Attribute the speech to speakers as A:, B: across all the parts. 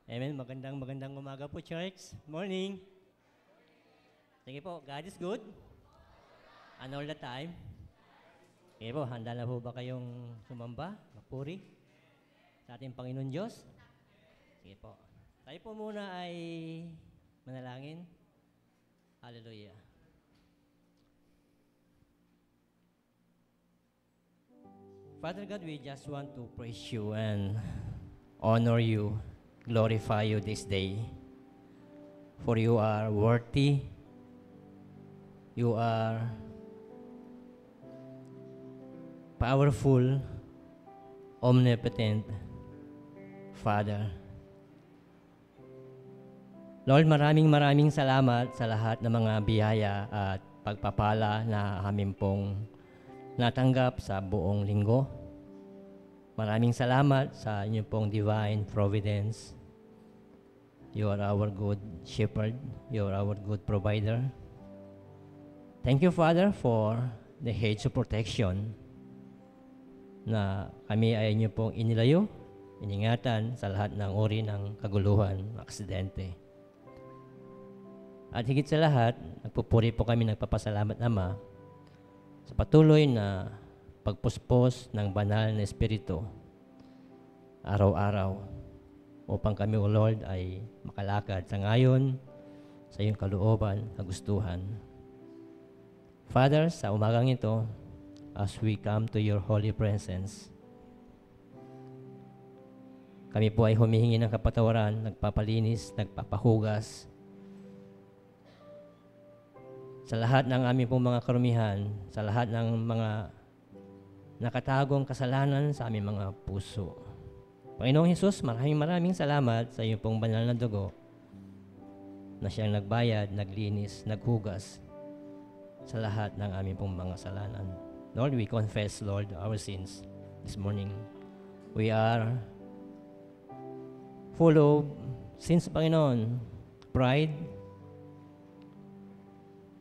A: Amen. Magandang umaga po, church. Morning. Sige po, God is good. And all the time. Sige po, handa na po ba kayong sumamba, magpuri sa ating Panginoon Diyos? Sige po. Tayo po muna ay manalangin. Hallelujah. Father God, we just want to praise you and honor you, glorify you this day. For you are worthy. You are powerful, omnipotent Father. Lord, maraming salamat sa lahat ng mga biyaya at pagpapala na amin pong natanggap sa buong linggo. Maraming salamat sa inyong pong divine providence. You are our good shepherd. You are our good provider. Thank you, Father, for the hedge of protection na kami ay inyo pong inilayo, iningatan sa lahat ng uri ng kaguluhan, aksidente. At higit sa lahat, nagpupuri po kami, nagpapasalamat, Ama, sa patuloy na pagpuspos ng banal na Espiritu araw-araw upang kami, O Lord, ay makalakad sa ngayon sa iyong kalooban, kagustuhan. Father, sa umagang ito, as we come to your holy presence, kami po ay humihingi ng kapatawaran, nagpapalinis, nagpapahugas sa lahat ng aming pong mga karumihan, sa lahat ng mga nakatagong kasalanan sa aming mga puso. Panginoong Hesus, maraming salamat sa iyong pong banal na dugo na siyang nagbayad, naglinis, naghugas sa lahat ng aming pong mga kasalanan. Lord, we confess, Lord, our sins this morning. We are full of sins, Panginoon, pride,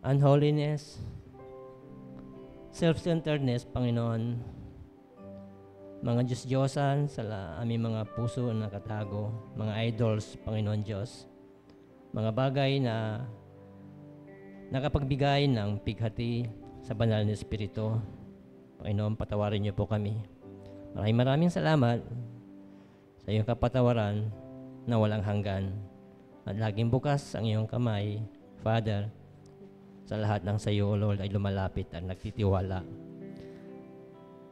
A: unholiness, self-centeredness, Panginoon, mga Diyos-Diyosan sa aming mga puso na nakatago, mga idols, Panginoon Diyos, mga bagay na nakapagbigay ng pighati sa banal na Espiritu. Panginoon, patawarin niyo po kami. Maraming salamat sa iyong kapatawaran na walang hanggan. At laging bukas ang iyong kamay, Father, sa lahat ng sa iyo, O Lord, ay lumalapit at nagtitiwala.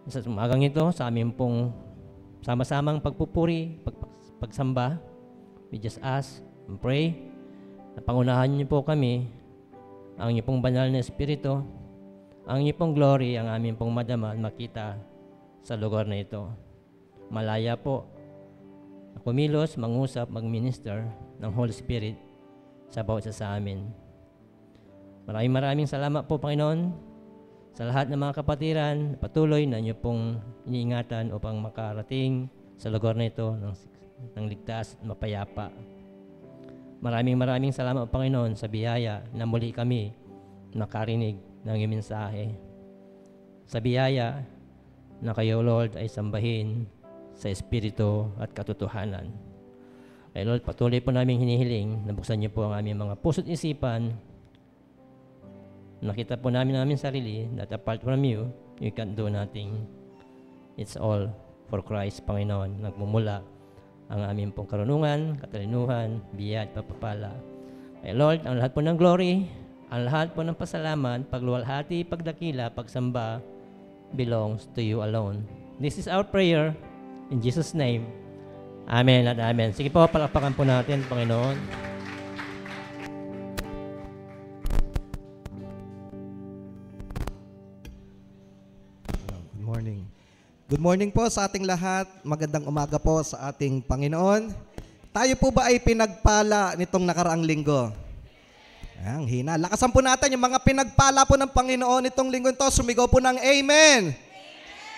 A: Sa umagang ito, sa aming pong sama-samang pagpupuri, pagsamba, we just ask and pray na pangunahan niyo po kami, ang inyong pong banal na Espiritu, ang inyong pong glory, ang aming pong madama at makita sa lugar na ito. Malaya po na kumilos, mangusap, mag-minister ng Holy Spirit sa bawat isa sa amin. Maraming salamat po, Panginoon, sa lahat ng mga kapatiran, patuloy na inyo pong iniingatan upang makarating sa lugar na ito ng ligtas at mapayapa. Maraming salamat, Panginoon, sa biyaya na muli kami nakarinig ng iyong mensahe. Sa biyaya na kayo, Lord, ay sambahin sa Espiritu at katotohanan. Ay, Lord, patuloy po namin hinihiling na buksan niyo po ang aming mga puso't isipan. Nakita po namin sarili that apart from you, you can't do nothing. It's all for Christ, Panginoon. Nagmumula ang aming pong karunungan, katalinuhan, biya at papapala. Ay Lord, ang lahat po ng glory, ang lahat po ng pasalamat, pagluwalhati, pagdakila, pagsamba, belongs to you alone. This is our prayer in Jesus' name. Amen at amen. Sige po, palakpakan po natin, Panginoon.
B: Good morning po sa ating lahat. Magandang umaga po sa ating Panginoon. Tayo po ba ay pinagpala nitong nakaraang linggo? Ang hina. Lakasan po natin yung mga pinagpala po ng Panginoon nitong linggo ito. Sumigaw po ng Amen.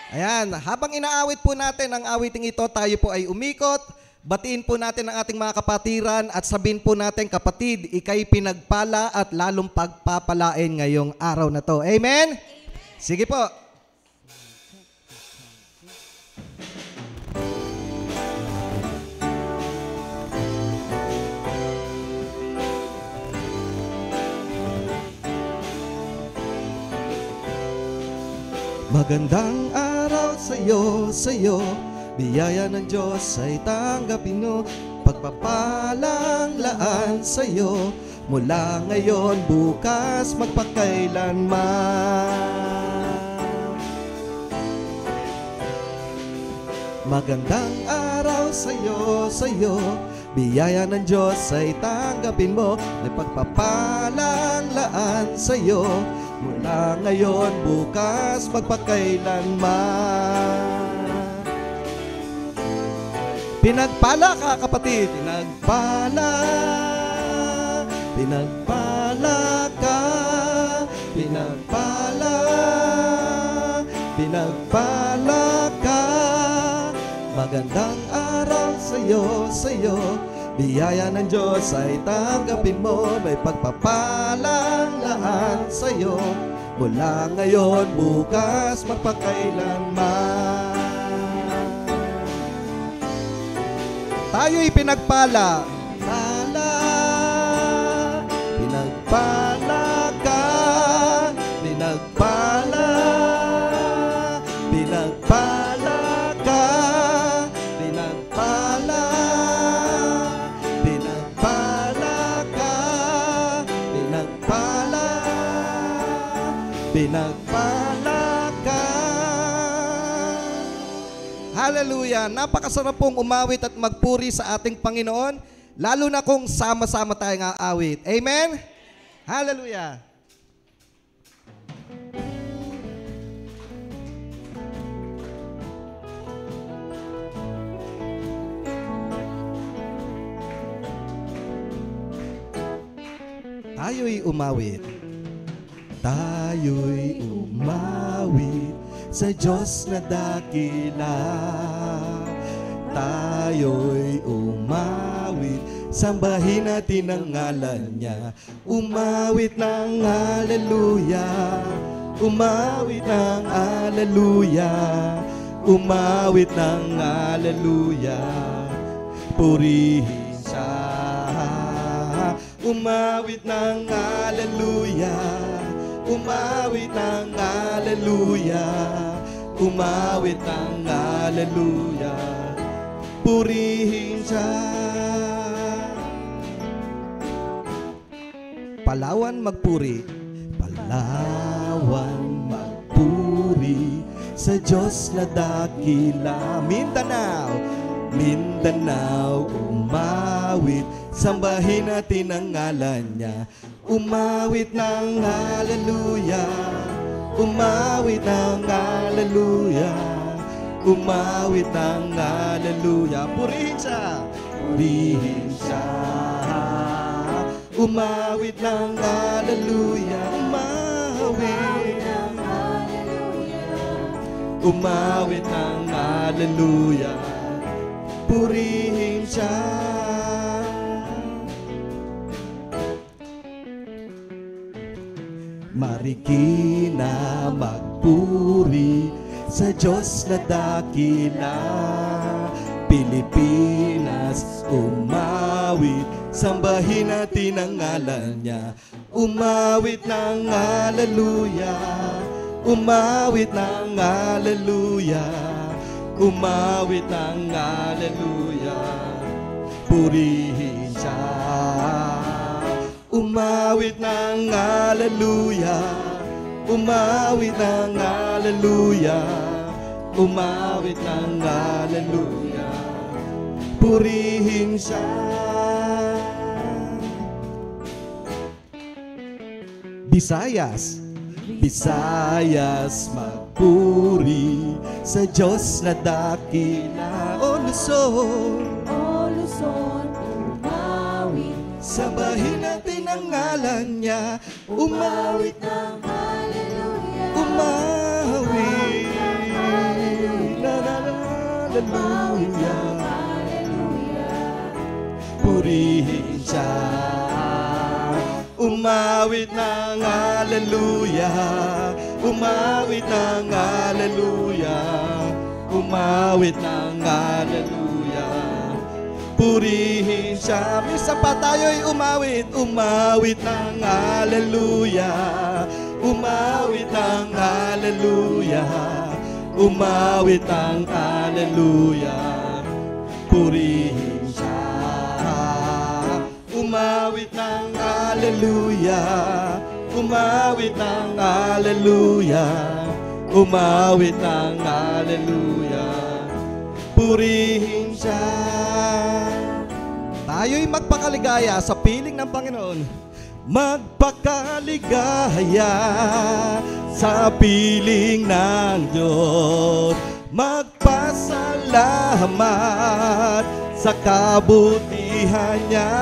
B: Ayan. Habang inaawit po natin ang awiting ito, tayo po ay umikot. Batiin po natin ang ating mga kapatiran at sabihin po natin, kapatid, ikay pinagpala at lalong pagpapalain ngayong araw na to. Amen? Sige po. Magandang araw sa'yo, biyaya ng Diyos ay tanggapin mo. Pagpapalang laan sa'yo, mula ngayon, bukas, magpakailanman. Magandang araw sa'yo, biyaya ng Diyos ay tanggapin mo. May pagpapalang laan sa'yo, mula ngayon, bukas, magpakailanman. Pinagpala ka, kapatid. Pinagpala ka. Pinagpala ka. Magandang araw sa'yo, biyaya ng Diyos ay tanggapin mo. May pagpapalang laan sa'yo, mula ngayon, bukas, magpakailanman. Tayo'y pinagpala. Pinagpala ka. Pinagpala ka. Pinagpala ka. Pinagpala ka. Hallelujah! Napakasarap pong umawit at magpuri sa ating Panginoon, lalo na kung sama-sama tayong aawit. Amen? Hallelujah! Tayo'y umawit. Tayo'y umawit sa Diyos na dakila. Tayo'y umawit, sambahin natin ang ngalan niya. Umawit ng haleluya, umawit ng haleluya, umawit ng haleluya, purihin siya. Umawit ng haleluya, umawit ng haleluya, umawit ng haleluya, purihin siya. Palawan magpuri, Palawan magpuri sa Diyos na dakila. Mindanao, Mindanao umawit, sambahin natin ang ngalan niya. Umawit ng haleluya, umawit ng haleluya, umawit ng haleluya, purihin siya, purihin siya. Umawit ng haleluya, umawit ng haleluya, umawit ng haleluya, purihin siya. Marikina magpuri sa Diyos na dakila. Pilipinas umawit, sambahin natin ang ngalan niya. Umawit ng haleluya, umawit ng haleluya, umawit ng haleluya, purihin siya. Umawit ng haleluya, umawit ng haleluya, umawit ng haleluya, purihin siya. Visayas, Visayas magpuri sa Diyos na dakila. O Luzon, umawit, sambahin natin ang ngalan niya. Umawit ng haleluya, umawit ng haleluya, purihin siya. Umawit ng haleluya, umawit ng haleluya, umawit ng haleluya, purihin siya. Misa pa tayo'y umawit, umawit ng haleluya, umawit ang haleluya, umawit ang haleluya, purihin siya. Umawit ang haleluya, umawit ang haleluya, umawit ang haleluya, purihin siya. Tayo'y magpakaligaya sa piling ng Panginoon. Magpakaligaya sa piling ng Diyos. Magpasalamat sa kabutihan niya.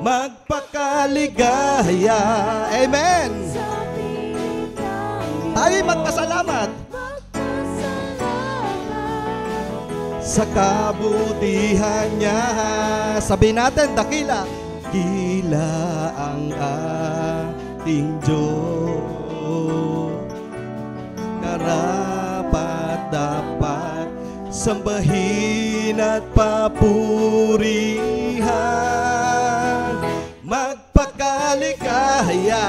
B: Magpakaligaya. Amen. Tayo'y magpasalamat sa kabutihan niya. Sabihin natin, dakila. Dakila ang ating Diyos, karapat-dapat sambahin at papurihan. Magpakaligaya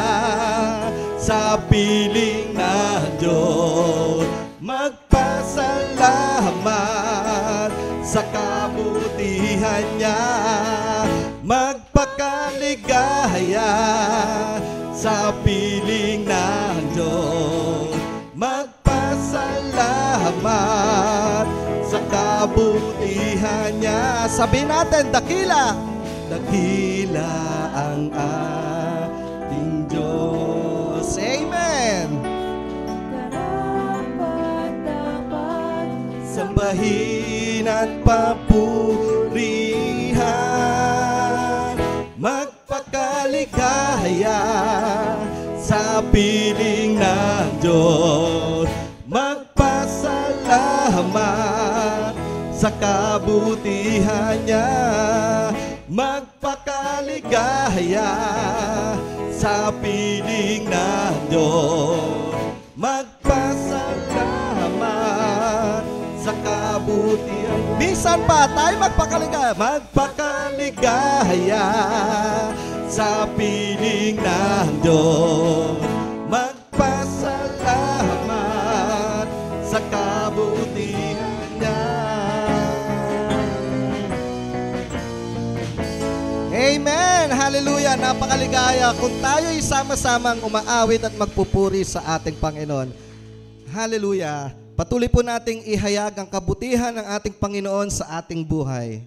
B: sa piling ng Diyos. Magpasalamat sa kabutihan niya. Magpakaligaya sa piling ng Diyos. Magpasalamat sa kabutihan niya. Sabihin natin, dakila. Dakila ang ating Diyos. Amen. Sambahin at papurihan. Magpakaligaya sa piling ng Diyos. Magpasalamat sa kabutihan niya. Magpakaligaya sa piling ng Diyos. Magpasalamat sa kabutihan. Minsan pa tayo magpakaligaya. Magpakaligaya sa piling ng Diyos. Magpasalamat sa kabutihan niya. Amen! Hallelujah! Napakaligaya kung tayo'y sama-samang umaawit at magpupuri sa ating Panginoon. Hallelujah! Patuloy po nating ihayag ang kabutihan ng ating Panginoon sa ating buhay.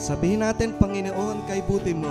B: Sabihin natin, Panginoon, kay buti mo.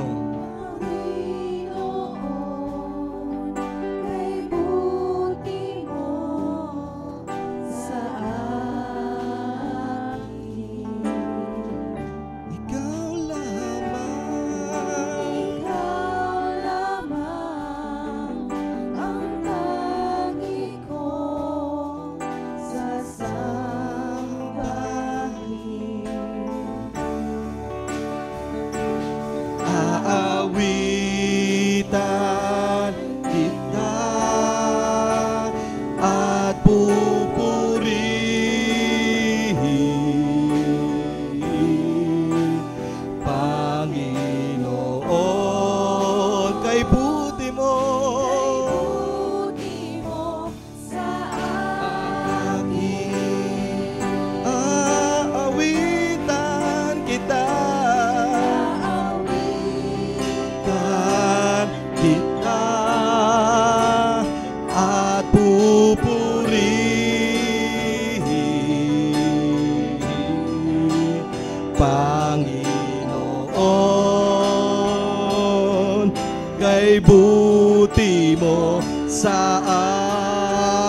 B: buti mo sa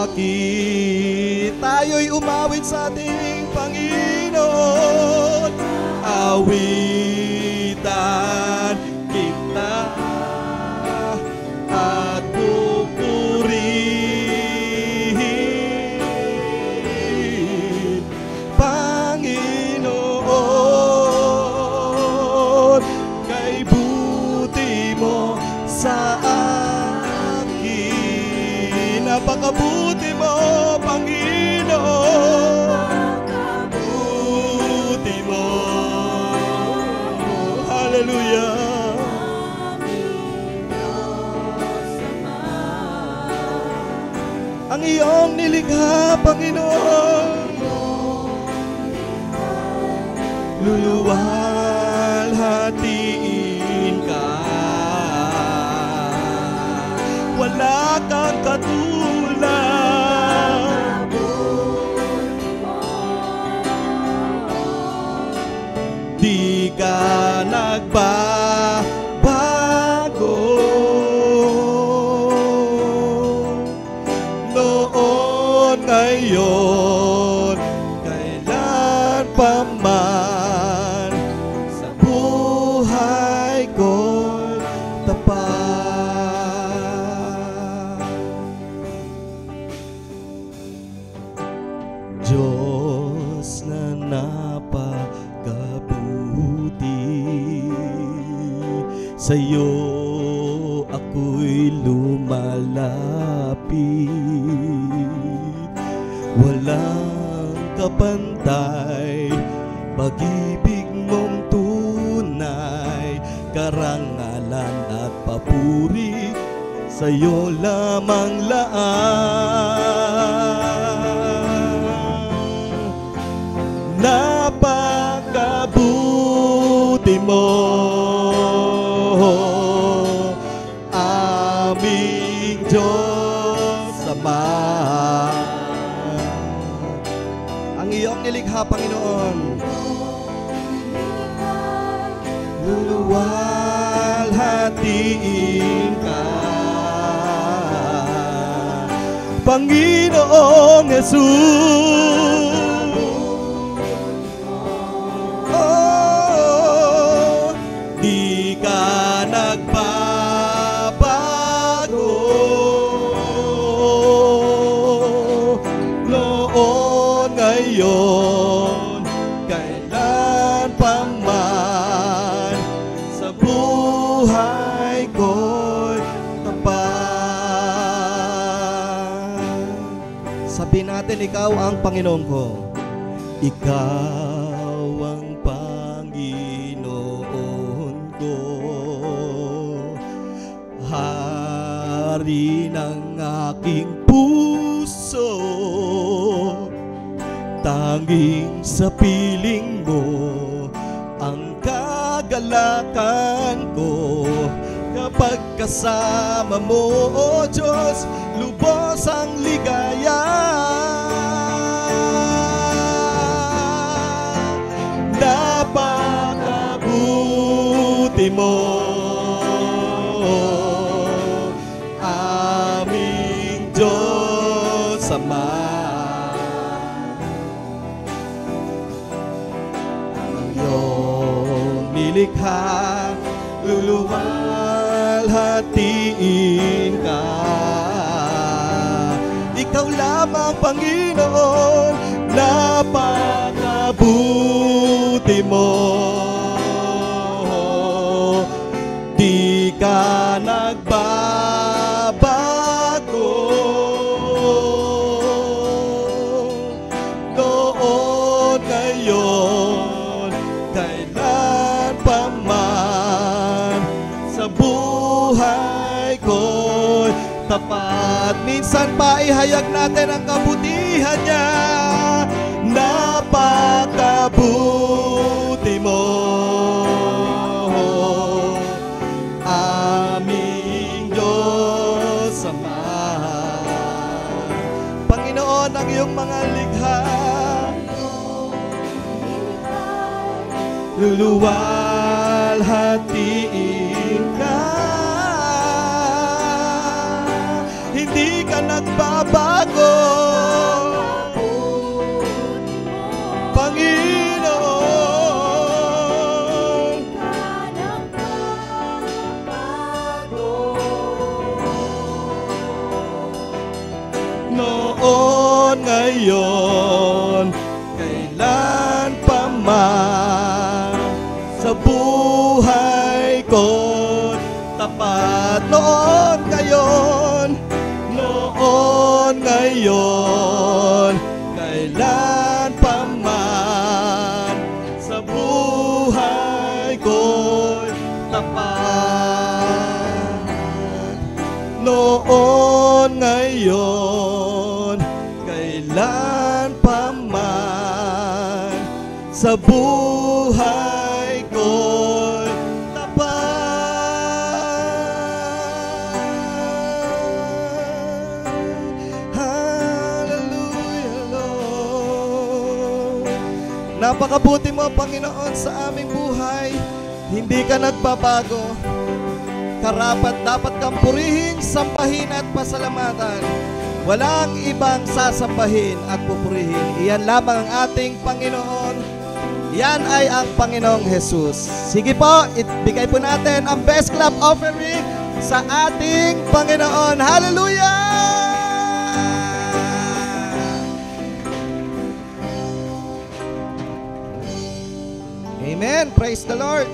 B: akin. Tayo'y umawit sa ating Panginoon, awitan kita at pupurihin, Panginoon, kay buti mo sa akin. Napakabuti mo, Panginoon, buti mo. Hallelujah. Ang iyong nilikha, Panginoon, luluwalhatiin ka. Wala kang katulad, di ka nagbabago. Noon, ngayon, kailan pa man, sa buhay ko'y tapat. Diyos na napakabuti, sa'yo ako'y lumalapit. Walang kapantay, pag-ibig mong tunay, karangalan at papuri, sa'yo lamang laan. Napakabuti mo, aming Diyos Ama. Ang iyong nilikha, Panginoon, luluwalhatiin ka, Panginoong Jesus. Oh, di ka nagbabago. Noon, ngayon, kailan pa man, sa buhay ko'y tapat. Sabihin natin, ikaw ang Panginoon ko. Ikaw ang Panginoon ko, hari ng aking puso. Tanging sa piling mo ang kagalakan ko. Kapag kasama mo, O Diyos, lubos ang ligaya. Napakabuti mo, aming Diyos Ama. Ang iyong nilikha, luluwalhatiin ka. Ikaw lamang, Panginoon, napakabuti mo. Di ka nagbabago. Noon, ngayon, kailan pa man, sa buhay ko'y tapat. Minsan pa ihayag natin ang kabutihan niya. Napakabuti mo, aming Diyos Ama. Panginoon, ang iyong mga likha, luluwalhatiin ka. hindi ka nagbabago. Panginoon, noon, ngayon, kailan pa man, sa buhay ko tapat. Noon, ngayon, kailan pa man, sa buhay ko tapat. Noon, ngayon, kailan pa man, sa buhay ko'y tapat. Hallelujah, Lord. Napakabuti mo, Panginoon, sa aming buhay. Hindi ka nagbabago. Karapat dapat kang purihin, sambahin at pasalamatan. Walang ibang sasambahin at pupurihin. Iyan lamang ang ating Panginoon. Yan ay ang Panginoong Jesus. Sige po, ibigay po natin ang best clap offering sa ating Panginoon. Hallelujah! Amen. Praise the Lord.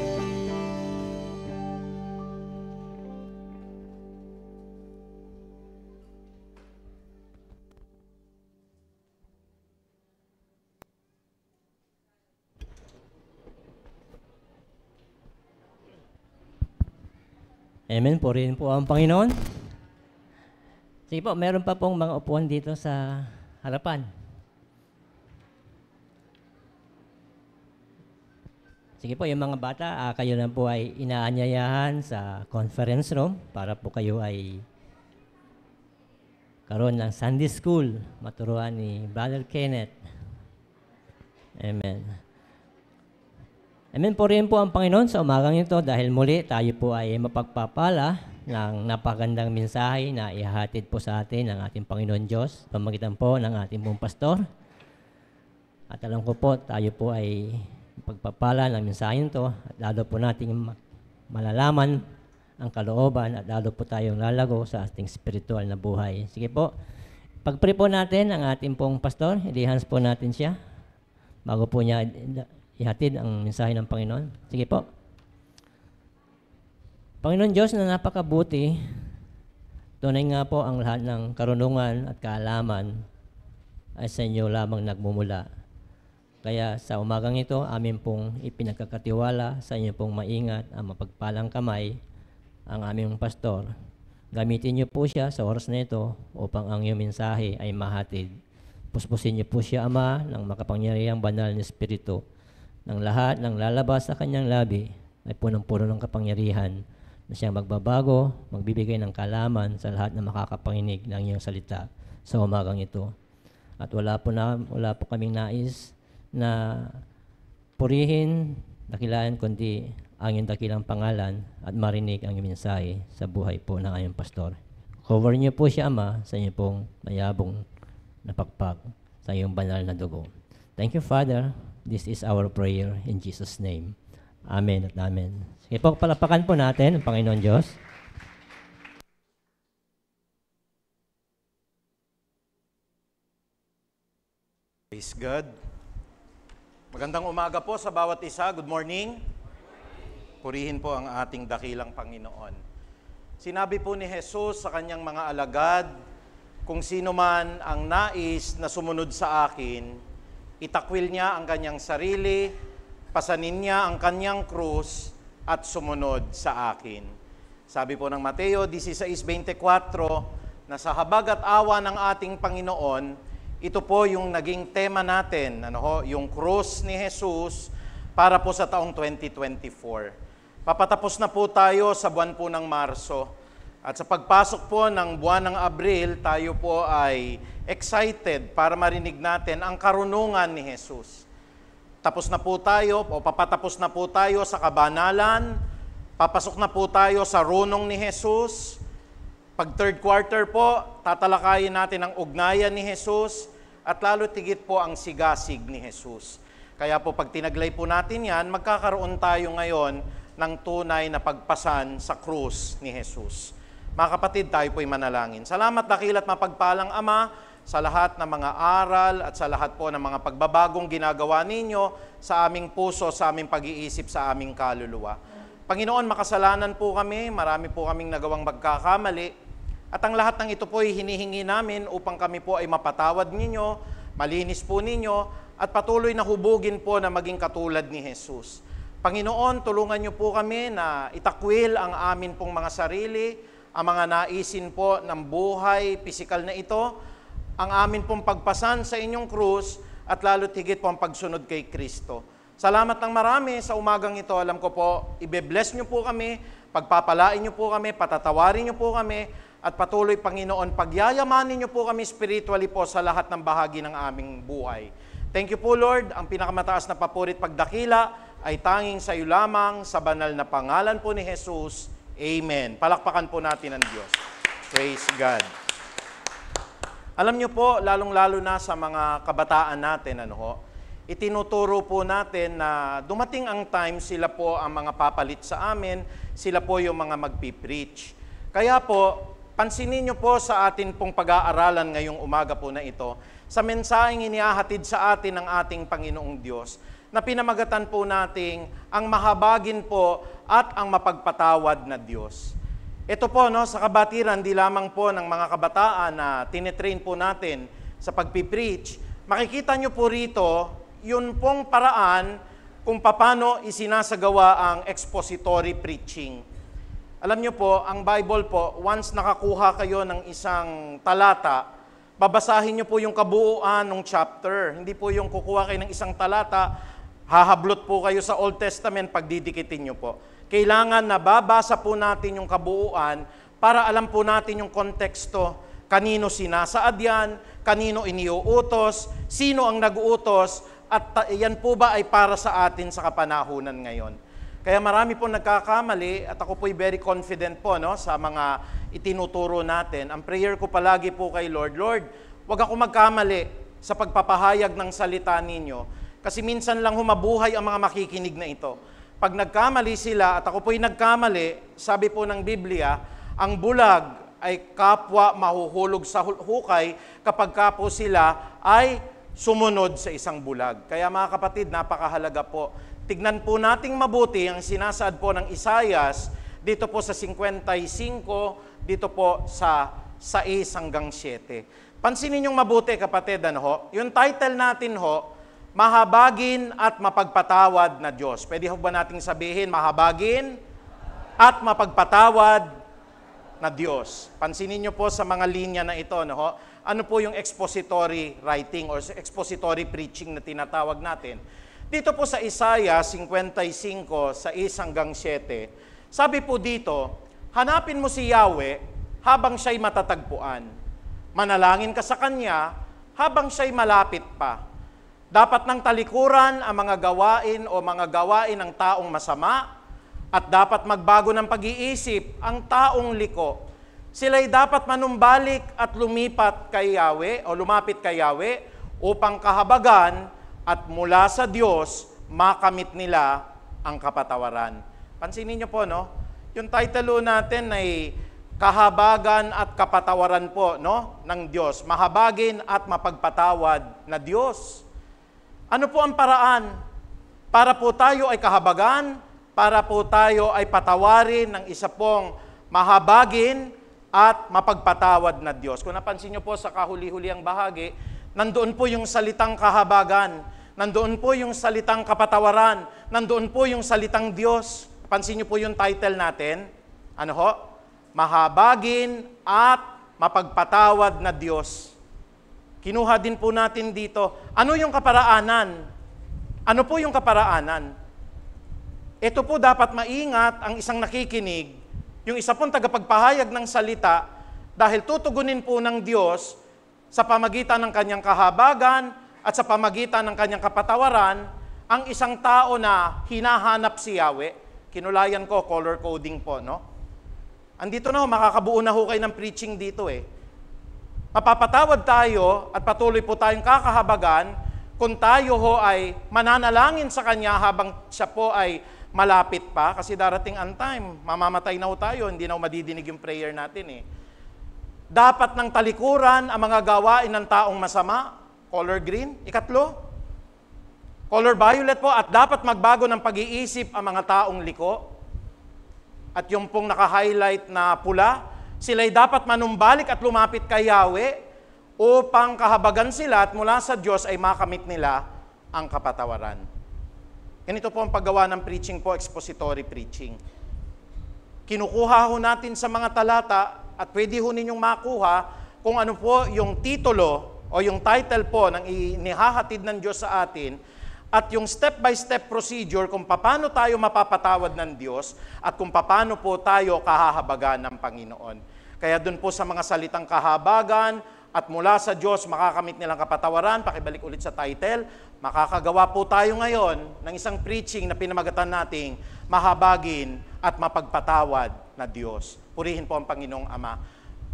A: Amen. Purihin po ang Panginoon. Sige po, meron pa pong mga upuan dito sa harapan. Sige po, yung mga bata, kayo na po ay inaanyayahan sa conference room para po kayo ay karoon ng Sunday School, maturuan ni Brother Kenneth. Amen. Amen po rin po ang Panginoon sa umagang ito dahil muli tayo po ay mapagpapala ng napakagandang mensahe na ihahatid po sa atin ng ating Panginoon Diyos, pamagitan po ng ating pong pastor. At alam ko po, tayo po ay pagpapala ng mensahe ito at lalo po nating malalaman ang kalooban at lalo po tayong lalago sa ating spiritual na buhay. Sige po, pag-pray po natin ang ating pong pastor, i-hands po natin siya bago po niya ihatid ang mensahe ng Panginoon. Sige po. Panginoon Diyos na napakabuti, tunay nga po ang lahat ng karunungan at kaalaman ay sa inyo lamang nagmumula. Kaya sa umagang ito, amin pong ipinagkakatiwala sa inyo pong maingat ang mapagpalang kamay ang aming pastor. Gamitin niyo po siya sa oras na ito upang ang iyong mensahe ay mahatid. Puspusin niyo po siya, Ama, ng makapangyarihang banal na Espiritu. Ng lahat ng lalabas sa kanyang labi ay punong-puno ng kapangyarihan na siyang magbabago, magbibigay ng kalaman sa lahat na makakapanginig ng iyong salita sa umagang ito. At wala po kaming nais na purihin, dakilaan, kundi ang iyong dakilang pangalan at marinig ang iyong mensahe sa buhay po ng aming pastor. Cover niyo po siya, Ama, sa iyong pong mayabong na pagpag sa iyong banal na dugo. Thank you, Father. This is our prayer in Jesus' name. Amen at amen. Sige po, palapakan po natin ang Panginoon Diyos.
C: Praise God. Magandang umaga po sa bawat isa. Good morning. Purihin po ang ating dakilang Panginoon. Sinabi po ni Jesus sa kanyang mga alagad, kung sino man ang nais na sumunod sa akin, itakwil niya ang kanyang sarili, pasanin niya ang kanyang krus, at sumunod sa akin. Sabi po ng Mateo 16:24, na sa habag at awa ng ating Panginoon, ito po yung naging tema natin, yung krus ni Jesus para po sa taong 2024. Papatapos na po tayo sa buwan po ng Marso. At sa pagpasok po ng buwan ng Abril, tayo po ay excited para marinig natin ang karunungan ni Jesus. Tapos na po tayo, o papatapos na po tayo sa kabanalan, papasok na po tayo sa runong ni Jesus, Pag third quarter po, tatalakayin natin ang ugnayan ni Jesus at lalo tigit po ang sigasig ni Jesus. Kaya po pag tinaglay po natin yan, magkakaroon tayo ngayon ng tunay na pagpasan sa krus ni Jesus. Mga kapatid, tayo po'y manalangin. Salamat dakila't mapagpalang Ama sa lahat ng mga aral at sa lahat po ng mga pagbabagong ginagawa ninyo sa aming puso, sa aming pag-iisip, sa aming kaluluwa. Panginoon, makasalanan po kami, marami po kaming nagawang magkakamali, at ang lahat ng ito po ay hinihingi namin upang kami po ay mapatawad ninyo, malinis po ninyo, at patuloy na hubugin po na maging katulad ni Jesus. Panginoon, tulungan niyo po kami na itakwil ang amin pong mga sarili, ang mga naisin po ng buhay, pisikal na ito, ang amin pong pagpasan sa inyong krus, at lalo tigit po ang pagsunod kay Kristo. Salamat ng marami sa umagang ito. Alam ko po, ibe-bless niyo po kami, pagpapalain niyo po kami, patatawarin niyo po kami, at patuloy, Panginoon, pagyayamanin niyo po kami spiritually po sa lahat ng bahagi ng aming buhay. Thank you po, Lord. Ang pinakamataas na papurit pagdakila ay tanging sa iyo lamang, sa banal na pangalan po ni Jesus. Amen. Palakpakan po natin ang Diyos. Praise God. Alam niyo po, lalong-lalo na sa mga kabataan natin, itinuturo po natin na dumating ang time, sila po ang mga papalit sa amin, sila po yung mga magpipreach. Kaya po, pansinin niyo po sa atin pong pag-aaralan ngayong umaga po na ito, sa mensaheng inihahatid sa atin ng ating Panginoong Diyos, na pinamagatan po nating ang mahabagin po at ang mapagpatawad na Diyos. Ito po, sa kabatiran, di lamang po ng mga kabataan na tinetrain po natin sa pagpipreach, makikita niyo po rito, yun pong paraan kung paano isinasagawa ang expository preaching. Alam niyo po, ang Bible po, once nakakuha kayo ng isang talata, babasahin niyo po yung kabuuan ng chapter. Hindi po yung kukuha kayo ng isang talata, hahablot po kayo sa Old Testament, pagdidikitin niyo po. Kailangan na babasa po natin yung kabuuan para alam po natin yung konteksto, kanino sinasaad yan, kanino iniuutos, sino ang nag-uutos, at yan po ba ay para sa atin sa kapanahunan ngayon. Kaya marami po nagkakamali at ako po'y very confident po sa mga itinuturo natin. Ang prayer ko palagi po kay Lord, Lord, wag ako magkamali sa pagpapahayag ng salita ninyo kasi minsan lang humabuhay ang mga makikinig na ito. Pag nagkamali sila at ako po'y nagkamali, sabi po ng Biblia, ang bulag ay kapwa mahuhulog sa hukay kapag po sila ay sumunod sa isang bulag. Kaya mga kapatid, napakahalaga po. Tignan po nating mabuti ang sinasaad po ng Isaias dito po sa 55, dito po sa 6 hanggang 7. Pansinin ninyong mabuti kapatid, yung title natin Mahabagin at Mapagpatawad na Diyos. Pwede ba nating sabihin, mahabagin at mapagpatawad na Diyos? Pansinin niyo po sa mga linya na ito, ano po yung expository writing or expository preaching na tinatawag natin? Dito po sa Isaiah 55, 6 hanggang 7, sabi po dito, hanapin mo si Yahweh habang siya'y matatagpuan. Manalangin ka sa Kanya habang siya'y malapit pa. Dapat ng talikuran ang mga gawain o mga gawain ng taong masama at dapat magbago ng pag-iisip ang taong liko. Sila'y dapat manumbalik at lumipat kay Yahweh o lumapit kay Yahweh upang kahabagan at mula sa Diyos, makamit nila ang kapatawaran. Pansinin niyo po, yung title natin ay Kahabagan at Kapatawaran po, ng Diyos. Mahabagin at mapagpatawad na Diyos. Ano po ang paraan? Para po tayo ay kahabagan, para po tayo ay patawarin ng isa pong mahabagin at mapagpatawad na Diyos. Kung napansin niyo po sa kahuli-huli ang bahagi, nandoon po yung salitang kahabagan, nandoon po yung salitang kapatawaran, nandoon po yung salitang Diyos. Pansin niyo po yung title natin, Mahabagin at Mapagpatawad na Diyos. Kinuha din po natin dito, ano yung kaparaanan? Ano po yung kaparaanan? Ito po dapat maingat ang isang nakikinig, yung isa pong tagapagpahayag ng salita, dahil tutugunin po ng Diyos sa pamagitan ng kanyang kahabagan at sa pamagitan ng kanyang kapatawaran, ang isang tao na hinahanap si Yahweh. Kinulayan ko, color coding po, Andito na ho, makakabuo na ho kayo ng preaching dito eh. Mapapatawad tayo at patuloy po tayong kakahabagan kung tayo ho ay mananalangin sa Kanya habang siya po ay malapit pa. Kasi darating ang time, mamamatay na ho tayo, hindi na ho madidinig yung prayer natin eh. Dapat ng talikuran ang mga gawain ng taong masama, color green. Ikatlo, color violet po, at dapat magbago ng pag-iisip ang mga taong liko. At yung pong naka-highlight na pula, sila'y dapat manumbalik at lumapit kay Yahweh upang kahabagan sila at mula sa Diyos ay makamit nila ang kapatawaran. Ganito po ang paggawa ng preaching po, expository preaching. Kinukuha ho natin sa mga talata at pwede ho ninyong makuha kung ano po yung titulo o yung title po ng inihahatid ng Diyos sa atin at yung step-by-step procedure kung paano tayo mapapatawad ng Diyos at kung paano po tayo kahahabagan ng Panginoon. Kaya dun po sa mga salitang kahabagan at mula sa Diyos makakamit nilang kapatawaran, pakibalik ulit sa title, makakagawa po tayo ngayon ng isang preaching na pinamagatan nating mahabagin at mapagpatawad na Diyos. Purihin po ang Panginoong Ama.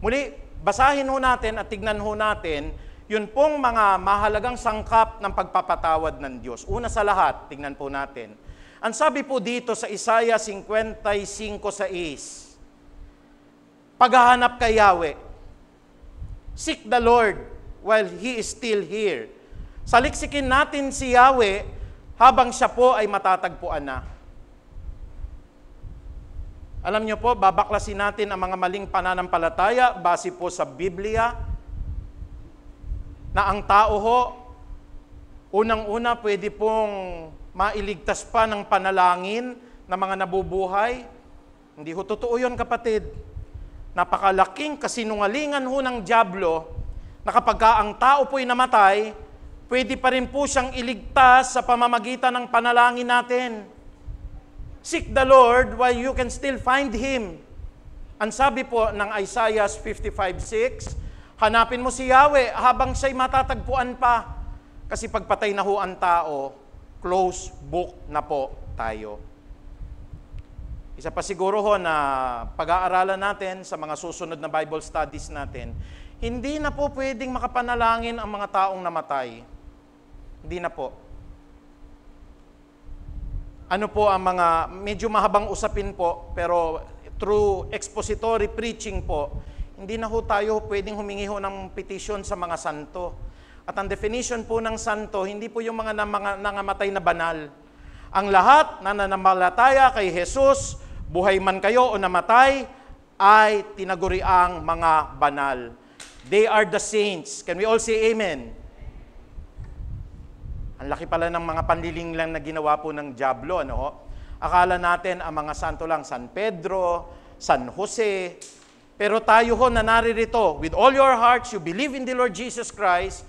C: Muli, basahin ho natin at tignan ho natin yun pong mga mahalagang sangkap ng pagpapatawad ng Diyos. Una sa lahat, tingnan po natin. Ang sabi po dito sa Isaiah 55:6, paghahanap kay Yahweh. Seek the Lord while He is still here. Saliksikin natin si Yahweh habang siya po ay matatagpuan na. Alam niyo po, babaklasin natin ang mga maling pananampalataya base po sa Biblia, na ang tao ho, unang-una pwede pong mailigtas pa ng panalangin ng mga nabubuhay. Hindi ho totoo yun, kapatid. Napakalaking kasinungalingan ho ng dyablo na kapag ang tao po'y namatay, pwede pa rin po siyang iligtas sa pamamagitan ng panalangin natin. Seek the Lord while you can still find Him. Ang sabi po ng Isaiah 55:6, hanapin mo si Yahweh habang siya'y matatagpuan pa. Kasi pagpatay na ho ang tao, close book na po tayo. Isa pa siguro ho na pag-aaralan natin sa mga susunod na Bible studies natin, hindi na po pwedeng makapanalangin ang mga taong namatay. Hindi na po. Ano po ang mga, medyo mahabang usapin po, pero through expository preaching po, hindi na ho tayo pwedeng humingi ho ng petition sa mga santo. At ang definition po ng santo, hindi po yung mga nangamatay na banal. Ang lahat na nananampalataya kay Jesus, buhay man kayo o namatay, ay tinaguriang mga banal. They are the saints. Can we all say amen? Ang laki pala ng mga panliling lang na ginawa po ng dyablo, ano ho? Akala natin ang mga santo lang, San Pedro, San Jose. Pero tayo ho na naririto, with all your hearts, you believe in the Lord Jesus Christ,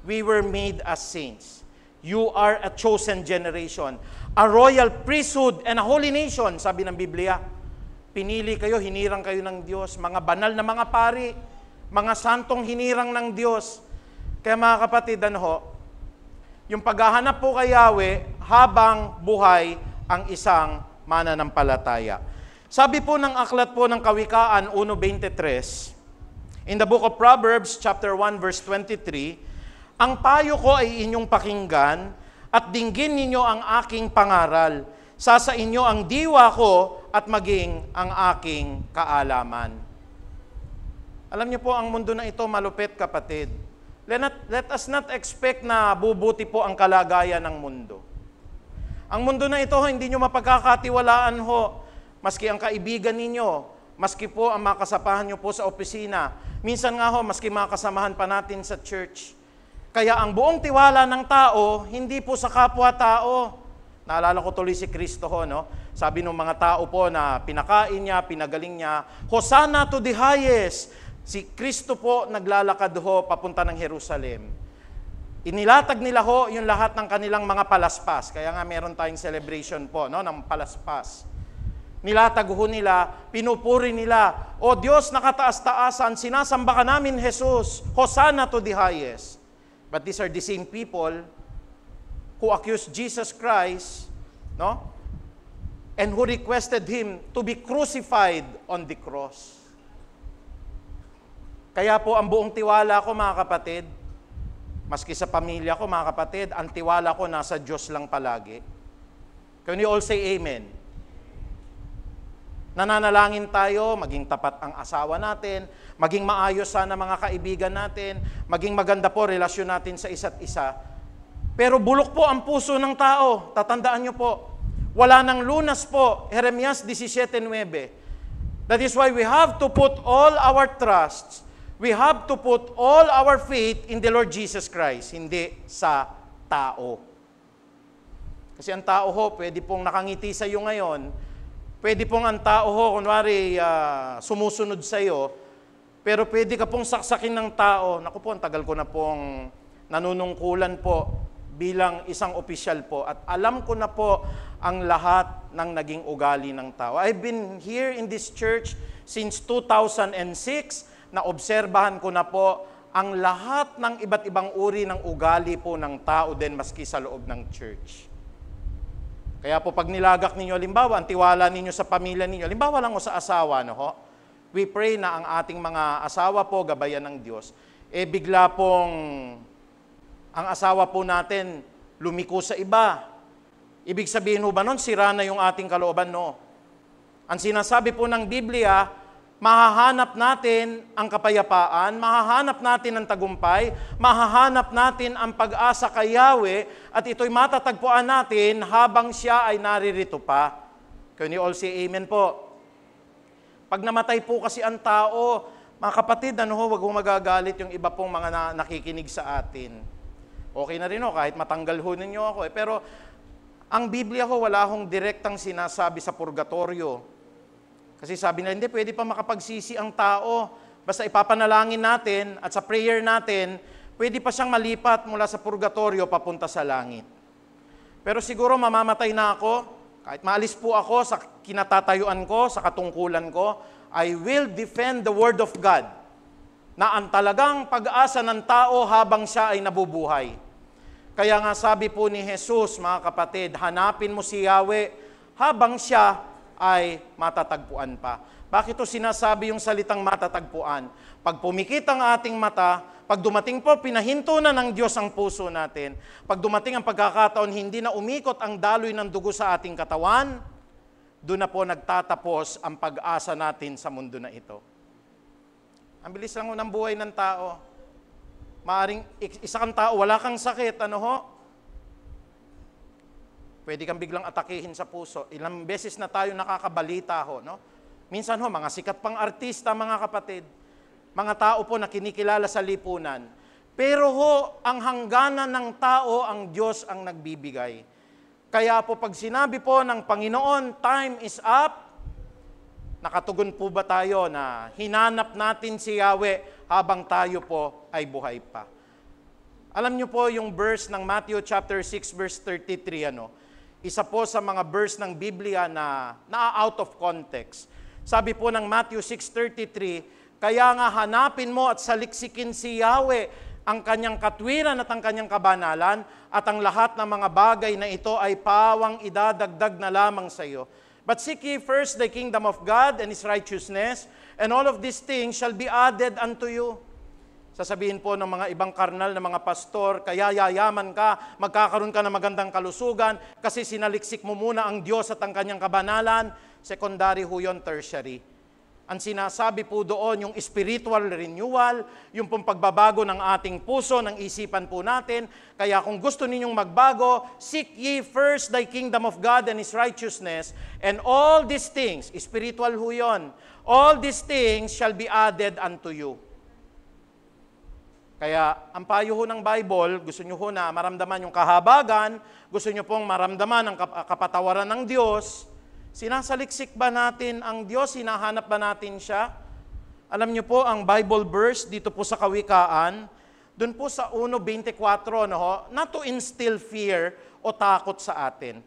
C: we were made as saints. You are a chosen generation, a royal priesthood and a holy nation, sabi ng Biblia. Pinili kayo, hinirang kayo ng Diyos, mga banal na mga pari, mga santong hinirang ng Diyos. Kaya mga kapatid, ano ho, yung paghahanap po kay Yahweh habang buhay ang isang mananampalataya. Sabi po ng aklat po ng Kawikaan 1:23, in the book of Proverbs, chapter 1, verse 23, ang payo ko ay inyong pakinggan at dinggin ninyo ang aking pangaral. Sasa inyo ang diwa ko at maging ang aking kaalaman. Alam niyo po, ang mundo na ito malupit, kapatid. Let us not expect na bubuti po ang kalagayan ng mundo. Ang mundo na ito, hindi nyo mapagkakatiwalaan ho. Maski ang kaibigan ninyo, maski po ang makasapahan nyo po sa opisina. Minsan nga ho, maski makasamahan pa natin sa church. Kaya ang buong tiwala ng tao, hindi po sa kapwa-tao. Naalala ko tuloy si Kristo ho, no? Sabi ng mga tao po na pinakain niya, pinagaling niya, Hosanna to the highest! Si Kristo po naglalakad ho papunta ng Jerusalem. Inilatag nila ho yung lahat ng kanilang mga palaspas. Kaya nga meron tayong celebration po, no, ng palaspas. Nilatag ho nila, pinupuri nila, O Diyos nakataas-taasan, sinasamba ka namin, Jesus, Hosanna to the highest. But these are the same people who accuse Jesus Christ, no? and who requested Him to be crucified on the cross. Kaya po ang buong tiwala ko, mga kapatid, maski sa pamilya ko, mga kapatid, ang tiwala ko nasa Diyos lang palagi. Can you all say amen? Nananalangin tayo, maging tapat ang asawa natin, maging maayos sana mga kaibigan natin, maging maganda po relasyon natin sa isa't isa. Pero bulok po ang puso ng tao. Tatandaan nyo po, wala nang lunas po. Jeremias 17:9. That is why we have to put all our trusts, we have to put all our faith in the Lord Jesus Christ, hindi sa tao. Kasi ang tao ho, pwede pong nakangiti sa iyo ngayon, pwede pong ang tao ho, kunwari sumusunod sa iyo, pero pwede ka pong saksakin ng tao. Naku po, ang tagal ko na pong nanunungkulan po bilang isang opisyal po. At alam ko na po ang lahat ng naging ugali ng tao. I've been here in this church since 2006. Naobserbahan ko na po ang lahat ng iba't ibang uri ng ugali po ng tao din maski sa loob ng church. Kaya po pag nilagak ninyo, halimbawa, ang tiwala ninyo sa pamilya ninyo, halimbawa lang o sa asawa, no ho? We pray na ang ating mga asawa po, gabayan ng Diyos, bigla pong ang asawa po natin lumiko sa iba. Ibig sabihin ho ba nun, sira na yung ating kalooban? No. Ang sinasabi po ng Biblia, mahahanap natin ang kapayapaan, mahahanap natin ang tagumpay, mahahanap natin ang pag-asa kay Yahweh, at ito'y matatagpuan natin habang siya ay naririto pa. Can you all say amen po? Pag namatay po kasi ang tao, mga kapatid, huwag mong magagalit yung iba pong mga nakikinig sa atin. Okay na rin kahit matanggal ho ninyo ako. Pero ang Biblia wala hong direktang sinasabi sa purgatorio. Kasi sabi nila, hindi, pwede pa makapagsisi ang tao. Basta ipapanalangin natin at sa prayer natin, pwede pa siyang malipat mula sa purgatorio papunta sa langit. Pero siguro mamamatay na ako, kahit maalis po ako sa kinatatayuan ko, sa katungkulan ko, I will defend the Word of God na ang talagang pag-asa ng tao habang siya ay nabubuhay. Kaya nga sabi po ni Jesus, mga kapatid, hanapin mo si Yahweh habang siya ay matatagpuan pa. Bakit ito sinasabi yung salitang matatagpuan? Pag pumikit ang ating mata, pag dumating po, pinahinto na ng Diyos ang puso natin. Pag dumating ang pagkakataon, hindi na umikot ang daloy ng dugo sa ating katawan, doon na po nagtatapos ang pag-asa natin sa mundo na ito. Ang bilis lang ng buhay ng tao. Maaring isa kang tao, wala kang sakit, pwede kang biglang atakihin sa puso. Ilang beses na tayo nakakabalita no? Minsan mga sikat pang artista, mga kapatid, mga tao po na kinikilala sa lipunan. Pero ang hangganan ng tao, ang Diyos ang nagbibigay. Kaya po pag sinabi po ng Panginoon, time is up, nakatugon po ba tayo na hinanap natin si Yahweh habang tayo po ay buhay pa? Alam niyo po yung verse ng Matthew chapter 6 verse 33, isa po sa mga verse ng Biblia na out of context. Sabi po ng Matthew 6:33, kaya nga hanapin mo at saliksikin si Yahweh, ang kanyang katwiran at ang kanyang kabanalan, at ang lahat ng mga bagay na ito ay pawang idadagdag na lamang sa iyo. But seek ye first the kingdom of God and His righteousness, and all of these things shall be added unto you. Sasabihin po ng mga ibang karnal na mga pastor, kaya yayaman ka, magkakaroon ka ng magandang kalusugan, kasi sinaliksik mo muna ang Diyos at ang kanyang kabanalan. Secondary ho yun, tertiary. Ang sinasabi po doon, yung spiritual renewal, yung pong pagbabago ng ating puso, ng isipan po natin. Kaya kung gusto ninyong magbago, seek ye first thy kingdom of God and His righteousness, and all these things, spiritual ho yun, all these things shall be added unto you. Kaya ang payo ho ng Bible, gusto nyo ho na maramdaman yung kahabagan, gusto nyo pong maramdaman ang kapatawaran ng Diyos, sinasaliksik ba natin ang Diyos? Hinahanap ba natin siya? Alam nyo po, ang Bible verse dito po sa Kawikaan, doon po sa 1:24, not to instill fear o takot sa atin.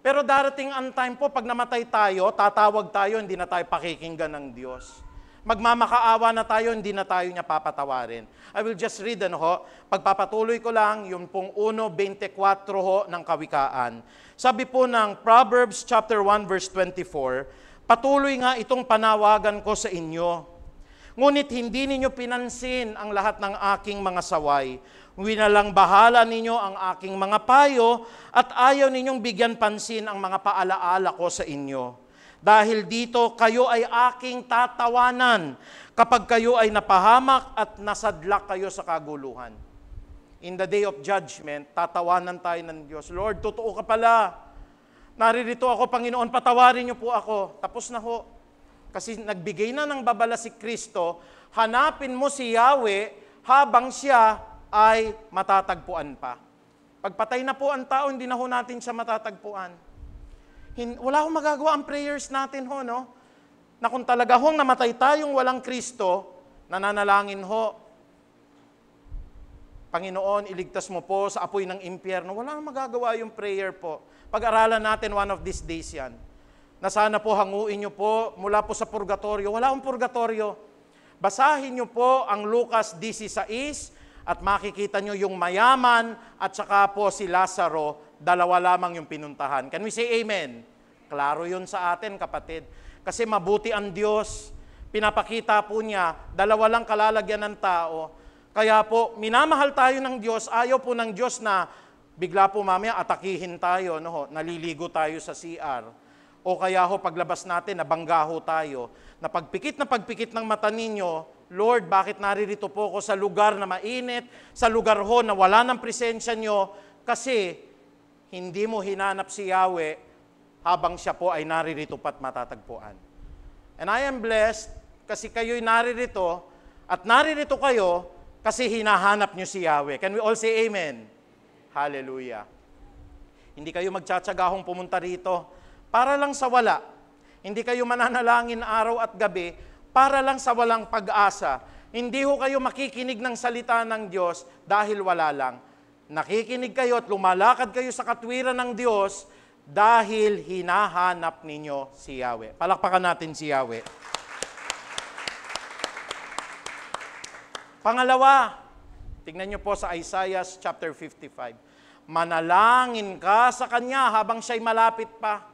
C: Pero darating ang time po, pag namatay tayo, tatawag tayo, hindi na tayo pakikinggan ng Diyos. magmamakaawa na tayo, hindi na tayo niya papatawarin. I will just read, pagpapatuloy ko lang, yung pong 1:24 ng Kawikaan. Sabi po ng Proverbs chapter 1 verse 24, patuloy nga itong panawagan ko sa inyo. Ngunit hindi ninyo pinansin ang lahat ng aking mga saway. Winalang bahala ninyo ang aking mga payo at ayaw ninyong bigyan pansin ang mga paalaala ko sa inyo. Dahil dito, kayo ay aking tatawanan kapag kayo ay napahamak at nasadlak kayo sa kaguluhan. In the day of judgment, tatawanan tayo ng Diyos. Lord, totoo ka pala. Naririto ako, Panginoon, patawarin niyo po ako. Tapos na ho. Kasi nagbigay na ng babala si Kristo, hanapin mo si Yahweh habang siya ay matatagpuan pa. Pagpatay na po ang tao, hindi na ho natin siya matatagpuan. Wala akong magagawa ang prayers natin na kung talaga hong namatay tayong walang Kristo, nananalangin ho, Panginoon, iligtas mo po sa apoy ng impyerno. Wala akong magagawa yung prayer po. Pag-aralan natin one of these days yan. Na sana po hanguin nyo po mula po sa purgatorio. Wala akong purgatorio. Basahin nyo po ang Lucas 16 at makikita nyo yung mayaman at saka po si Lazaro, dalawa lamang yung pinuntahan. Can we say amen? Klaro yun sa atin, kapatid. Kasi mabuti ang Diyos. Pinapakita po niya, dalawa lang kalalagyan ng tao. Kaya po, minamahal tayo ng Diyos. Ayaw po ng Diyos na bigla po mamaya atakihin tayo, naliligo tayo sa CR. O kaya ho, paglabas natin, nabanggaho tayo. Na pagpikit ng mata ninyo, Lord, bakit naririto po ako sa lugar na mainit, sa lugar ho na wala ng presensya nyo, kasi hindi mo hinanap si Yahweh habang siya po ay naririto pat matatagpuan. And I am blessed kasi kayo'y naririto at naririto kayo kasi hinahanap nyo si Yahweh. Can we all say amen? Hallelujah. Hindi kayo magtsatsagahong pumunta rito para lang sa wala. Hindi kayo mananalangin araw at gabi para lang sa walang pag-asa. Hindi ho kayo makikinig ng salita ng Diyos dahil wala lang. Nakikinig kayo at lumalakad kayo sa katwiran ng Diyos dahil hinahanap ninyo si Yahweh. Palakpakan natin si Yahweh. Pangalawa, tingnan nyo po sa Isaiah chapter 55. Manalangin ka sa Kanya habang siya'y malapit pa.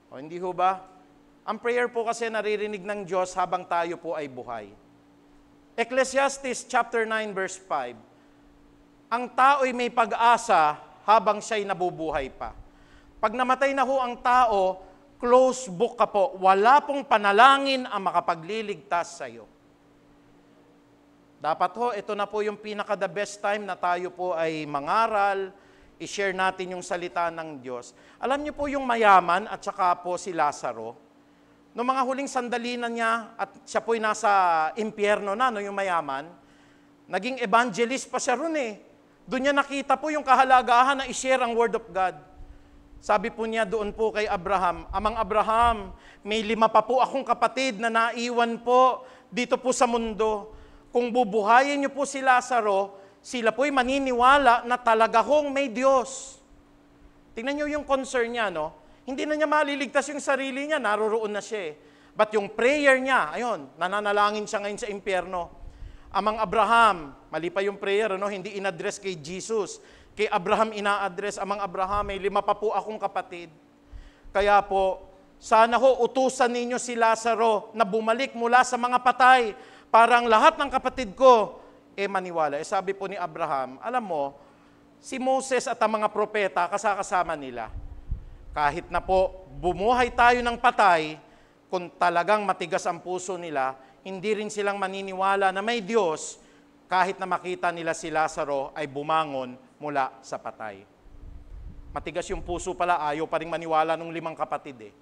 C: O hindi ho ba? Ang prayer po kasi naririnig ng Diyos habang tayo po ay buhay. Ecclesiastes chapter 9 verse 5. Ang tao'y may pag-asa habang siya'y nabubuhay pa. Pag namatay na ho ang tao, close book ka po. Wala pong panalangin ang makapagliligtas sa iyo. Dapat ho, ito na po yung pinaka-the best time na tayo po ay mangaral, i-share natin yung salita ng Diyos. Alam niyo po yung mayaman at saka po si Lazaro, noong mga huling sandali na niya at siya po'y nasa impyerno na, yung mayaman, naging evangelist pa siya ron Doon niya nakita po yung kahalagahan na i-share ang Word of God. Sabi po niya doon po kay Abraham, Amang Abraham, may 5 pa po akong kapatid na naiwan po dito po sa mundo. Kung bubuhayin niyo po si Lazaro, sila po'y maniniwala na talaga hong may Diyos. Tingnan niyo yung concern niya, Hindi na niya maliligtas yung sarili niya, naroroon na siya. But yung prayer niya, ayun, nananalangin siya ngayon sa impyerno. Amang Abraham, mali pa yung prayer, hindi in-address kay Jesus. Kay Abraham ina-address, Amang Abraham, may 5 pa po akong kapatid. Kaya po, sana ho utusan ninyo si Lazaro na bumalik mula sa mga patay para ang lahat ng kapatid ko maniwala. Sabi po ni Abraham, alam mo, si Moses at ang mga propeta kasama nila. Kahit na po bumuhay tayo ng patay, kung talagang matigas ang puso nila, hindi rin silang maniniwala na may Diyos kahit na makita nila si Lazaro ay bumangon mula sa patay. Matigas yung puso pala, ayaw pa rin maniwala ng 5 kapatid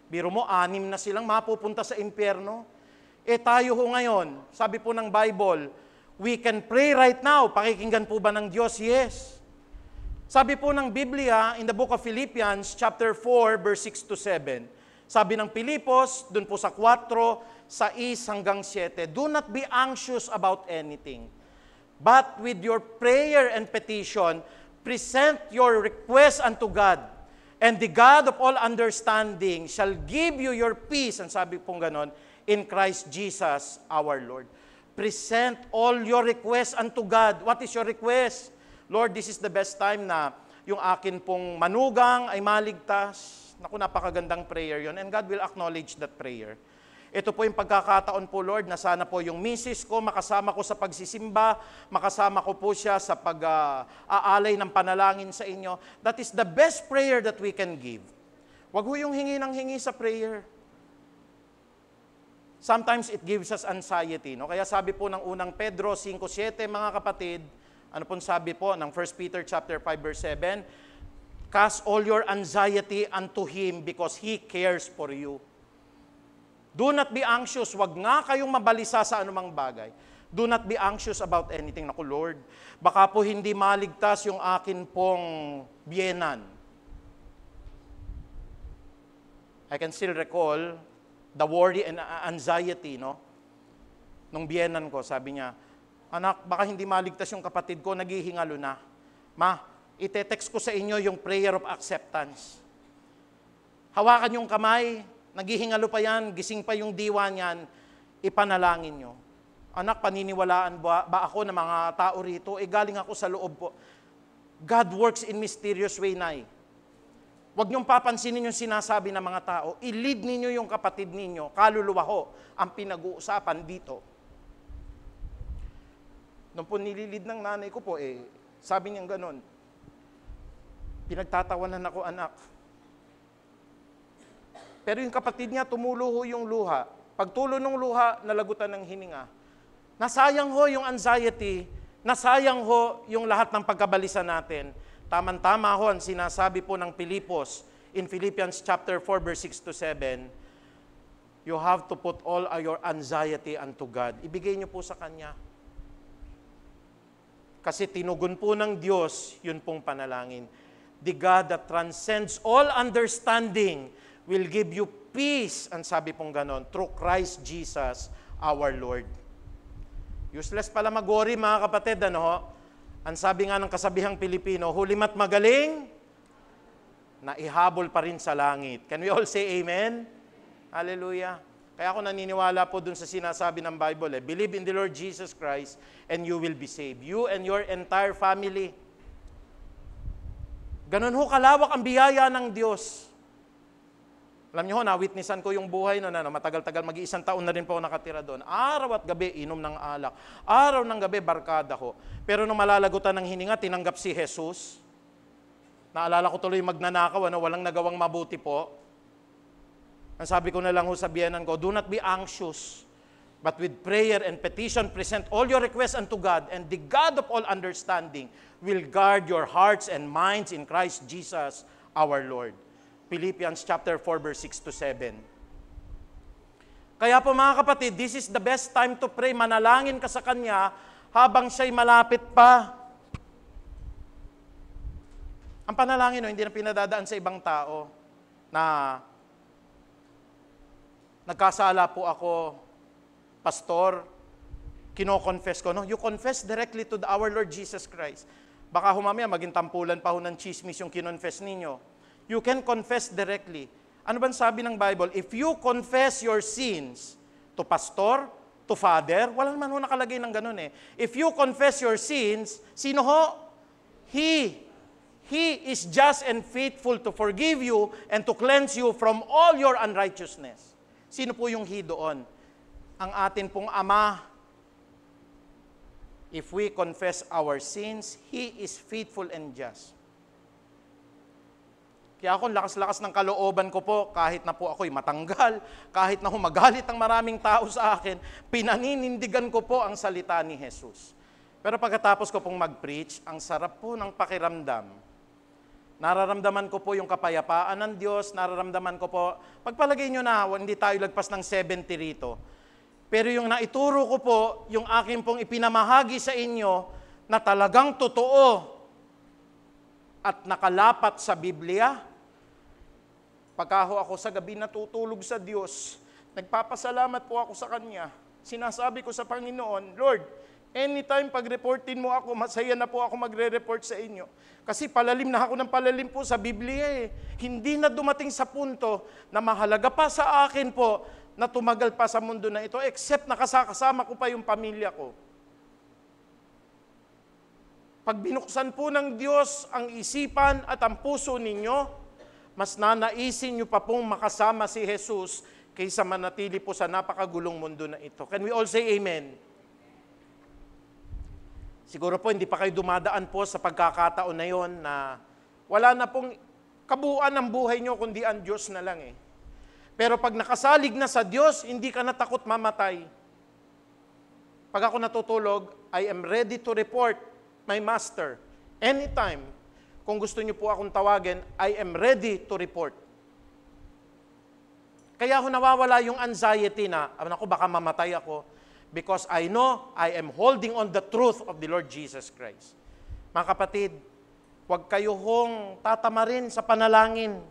C: Biro mo, 6 na silang mapupunta sa impyerno. Tayo ho ngayon, sabi po ng Bible, we can pray right now. Pakikinggan po ba ng Diyos? Yes. Sabi po ng Biblia, in the book of Philippians, chapter 4, verse 6 to 7, sabi ng Pilipos, dun po sa 4, 6 hanggang 7, do not be anxious about anything, but with your prayer and petition, present your request unto God, and the God of all understanding shall give you your peace, ang sabi pong ganon, in Christ Jesus our Lord. Present all your requests unto God. What is your request? Lord, this is the best time na yung akin pong manugang ay maligtas. Naku, napakagandang prayer yon, and God will acknowledge that prayer. Ito po yung pagkakataon po, Lord, na sana po yung misis ko, makasama ko sa pagsisimba, makasama ko po siya sa pag-aalay ng panalangin sa inyo. That is the best prayer that we can give. Wag ho yung hingi ng hingi sa prayer. Sometimes it gives us anxiety. No? Kaya sabi po ng unang Pedro 5:7, mga kapatid, ano pong sabi po ng 1 Peter chapter 5 verse 7, cast all your anxiety unto Him because He cares for you. Do not be anxious. Wag nga kayong mabalisa sa anumang bagay. Do not be anxious about anything. Naku, Lord, baka po hindi maligtas yung akin pong biyenan. I can still recall the worry and anxiety, no? Nung biyenan ko, sabi niya, anak, baka hindi maligtas yung kapatid ko, naghihingalo na. Ma, ite-text ko sa inyo yung prayer of acceptance. Hawakan yung kamay, naghihingalo pa yan, gising pa yung diwa niyan, ipanalangin nyo. Anak, paniniwalaan ba ako ng mga tao rito? Galing ako sa loob po. God works in mysterious way, Nay. Huwag niyong papansinin yung sinasabi ng mga tao. I-lead ninyo yung kapatid ninyo. Kaluluwa ho ang pinag-uusapan dito. Nung po nililid ng nanay ko po, sabi niyang ganun, pinagtatawanan ako, anak. Pero yung kapatid niya, tumulo ho yung luha. Pagtulo ng luha, nalagutan ng hininga. Nasayang ho yung anxiety, nasayang ho yung lahat ng pagkabalisa natin. Tama-tama ho ang sinasabi po ng Pilipos in Philippians chapter 4 verse 6-7, you have to put all your anxiety unto God. Ibigay niyo po sa Kanya. Kasi tinugon po ng Diyos, yun pong panalangin. The God that transcends all understanding will give you peace, ang sabi pong ganon, through Christ Jesus our Lord. Useless pala mag-worry, mga kapatid, ano ho? Ang sabi nga ng kasabihang Pilipino, hulimat magaling, na ihabol pa rin sa langit. Can we all say amen? Hallelujah. Kaya ako naniniwala po dun sa sinasabi ng Bible, believe in the Lord Jesus Christ and you will be saved. You and your entire family. Ganun ho kalawak ang biyaya ng Diyos. Alam niyo ho, na-witnessan ko yung buhay noon, matagal-tagal, mag-iisang taon na rin po ako nakatira doon. Araw at gabi, inom ng alak. Araw ng gabi, barkada ko. Pero nung malalagutan ng hininga, tinanggap si Jesus. Naalala ko tuloy magnanakaw, walang nagawang mabuti po. Ang sabi ko na lang ho sa biyenan ko, do not be anxious, but with prayer and petition, present all your requests unto God, and the God of all understanding will guard your hearts and minds in Christ Jesus our Lord. Philippians chapter 4 verse 6-7. Kaya po mga kapatid, this is the best time to pray. Manalangin ka sa Kanya habang siya'y malapit pa. Ang panalangin hindi na pinadadaan sa ibang tao na nagkasala po ako, pastor, kino-confess ko. No? You confess directly to our Lord Jesus Christ. Baka humamaya maging tampulan pa ho ng chismis yung kinonfess ninyo. You can confess directly. Ano ba sabi ng Bible? If you confess your sins to pastor, to father, wala naman ho nakalagay ng ganun eh. If you confess your sins, sino ho? He is just and faithful to forgive you and to cleanse you from all your unrighteousness. Sino po yung He doon? Ang atin pong Ama. If we confess our sins, He is faithful and just. Kaya ako, lakas-lakas ng kalooban ko po, kahit na po ako'y matanggal, kahit na humagalit ang maraming tao sa akin, pinaninindigan ko po ang salita ni Jesus. Pero pagkatapos ko pong mag-preach, ang sarap po ng pakiramdam. Nararamdaman ko po yung kapayapaan ng Diyos, nararamdaman ko po, pagpalagay nyo na, hindi tayo lagpas ng 70 rito. Pero yung naituro ko po, yung aking pong ipinamahagi sa inyo, na talagang totoo at nakalapat sa Biblia. Pagkaho ako sa gabi natutulog sa Diyos, nagpapasalamat po ako sa Kanya. Sinasabi ko sa Panginoon, Lord, anytime pag-reportin mo ako, masaya na po ako magre-report sa inyo. Kasi palalim na ako ng palalim po sa Biblia eh. Hindi na dumating sa punto na mahalaga pa sa akin po na tumagal pa sa mundo na ito except nakasama ko pa yung pamilya ko. Pag binuksan po ng Diyos ang isipan at ang puso ninyo, mas nanaisin nyo pa pong makasama si Jesus kaysa manatili po sa napakagulong mundo na ito. Can we all say amen? Siguro po hindi pa kayo dumadaan po sa pagkakataon na yon na wala na pong kabuuan ng buhay nyo kundi ang Diyos na lang eh. Pero pag nakasalig na sa Diyos, hindi ka natakot mamatay. Pag ako natutulog, I am ready to report my master. Anytime, kung gusto niyo po akong tawagin, I am ready to report. Kaya ako nawawala yung anxiety na, ako baka mamatay ako, because I know I am holding on the truth of the Lord Jesus Christ. Mga kapatid, huwag kayo hong tatamarin sa panalangin.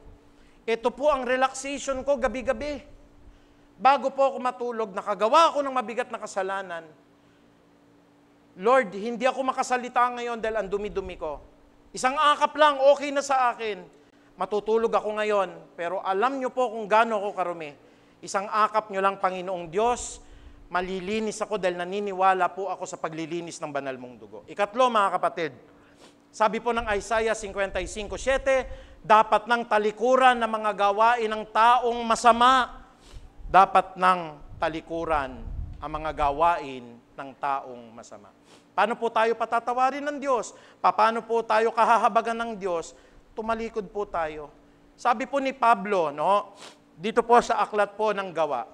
C: Ito po ang relaxation ko gabi-gabi. Bago po ako matulog, nakagawa ako ng mabigat na kasalanan. Lord, hindi ako makasalita ngayon dahil ang dumi-dumi ko. Isang akap lang, okay na sa akin. Matutulog ako ngayon, pero alam nyo po kung gaano ako karumi. Isang akap nyo lang, Panginoong Diyos, malilinis ako dahil naniniwala po ako sa paglilinis ng banal mong dugo. Ikatlo, mga kapatid, sabi po ng Isaiah 55:7, dapat nang talikuran ng mga gawain ng taong masama. Dapat nang talikuran ang mga gawain ng taong masama. Paano po tayo patatawarin ng Diyos? Paano po tayo kahahabagan ng Diyos? Tumalikod po tayo. Sabi po ni Pablo, no, dito po sa aklat po ng Gawa.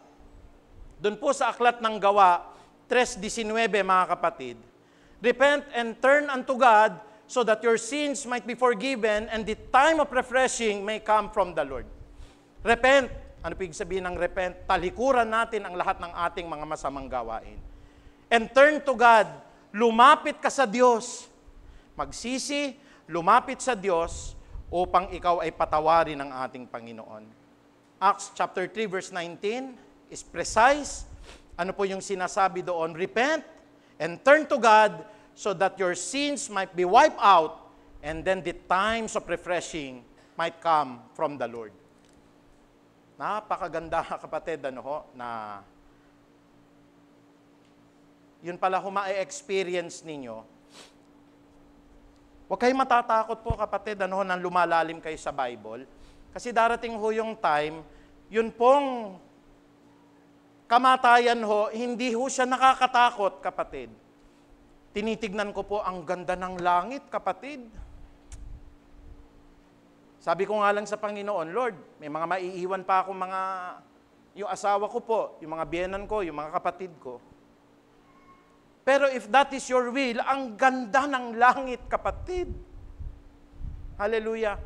C: Doon po sa aklat ng Gawa, 3:19, mga kapatid. Repent and turn unto God so that your sins might be forgiven and the time of refreshing may come from the Lord. Repent. Ano po ibig sabihin ng repent? Talikuran natin ang lahat ng ating mga masamang gawain. And turn to God. Lumapit ka sa Diyos. Magsisi, lumapit sa Diyos upang ikaw ay patawarin ng ating Panginoon. Acts chapter 3 verse 19 is precise. Ano po yung sinasabi doon? Repent and turn to God so that your sins might be wiped out and then the times of refreshing might come from the Lord. Napakaganda, kapatid, na yun pala ma-experience ninyo. Huwag kayong matatakot po, kapatid, nang lumalalim kayo sa Bible. Kasi darating ho yung time, yun pong kamatayan hindi ho siya nakakatakot, kapatid. Tinitignan ko po, ang ganda ng langit, kapatid. Sabi ko nga lang sa Panginoon, Lord, may mga maiiwan pa ako yung asawa ko po, yung mga biyenan ko, yung mga kapatid ko. Pero if that is your will, ang ganda ng langit, kapatid. Hallelujah.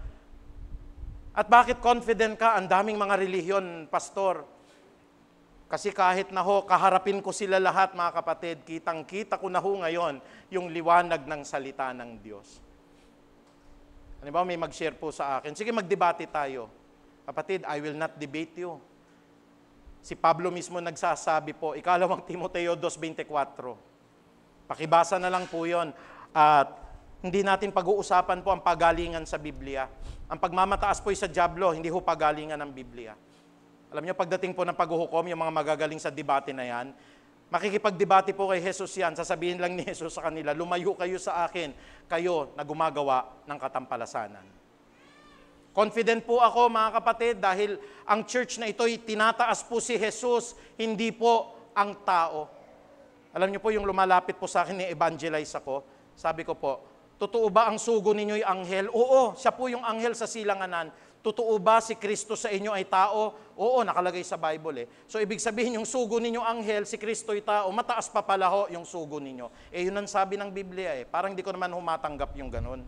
C: At bakit confident ka? Ang daming mga relihiyon, pastor. Kasi kahit na kaharapin ko sila lahat, mga kapatid, kitang-kita ko na ngayon yung liwanag ng salita ng Diyos. Ano ba, may mag-share po sa akin. Sige, magdebate tayo. Kapatid, I will not debate you. Si Pablo mismo nagsasabi po, ikalawang Timoteo 2:24. Pakibasa na lang po yun. At hindi natin pag-uusapan po ang pagalingan sa Biblia. Ang pagmamataas po sa dyablo, hindi ho pagalingan ng Biblia. Alam niyo, pagdating po ng paghuhukom, yung mga magagaling sa debate na yan, makikipagdebate po kay Jesus yan, sasabihin lang ni Jesus sa kanila, lumayo kayo sa akin, kayo na gumagawa ng katampalasanan. Confident po ako, mga kapatid, dahil ang church na ito'y tinataas po si Jesus, hindi po ang tao. Alam niyo po, yung lumalapit po sa akin, ni-evangelize ako, sabi ko po, totoo ba ang sugo ninyo'y anghel? Oo, siya po yung anghel sa silanganan. Totoo ba si Kristo sa inyo ay tao? Oo, nakalagay sa Bible eh. So, ibig sabihin, yung sugo ninyo anghel, si Kristo'y tao, mataas pa pala ho yung sugo ninyo. Yun ang sabi ng Biblia eh. Parang di ko naman humatanggap yung ganun.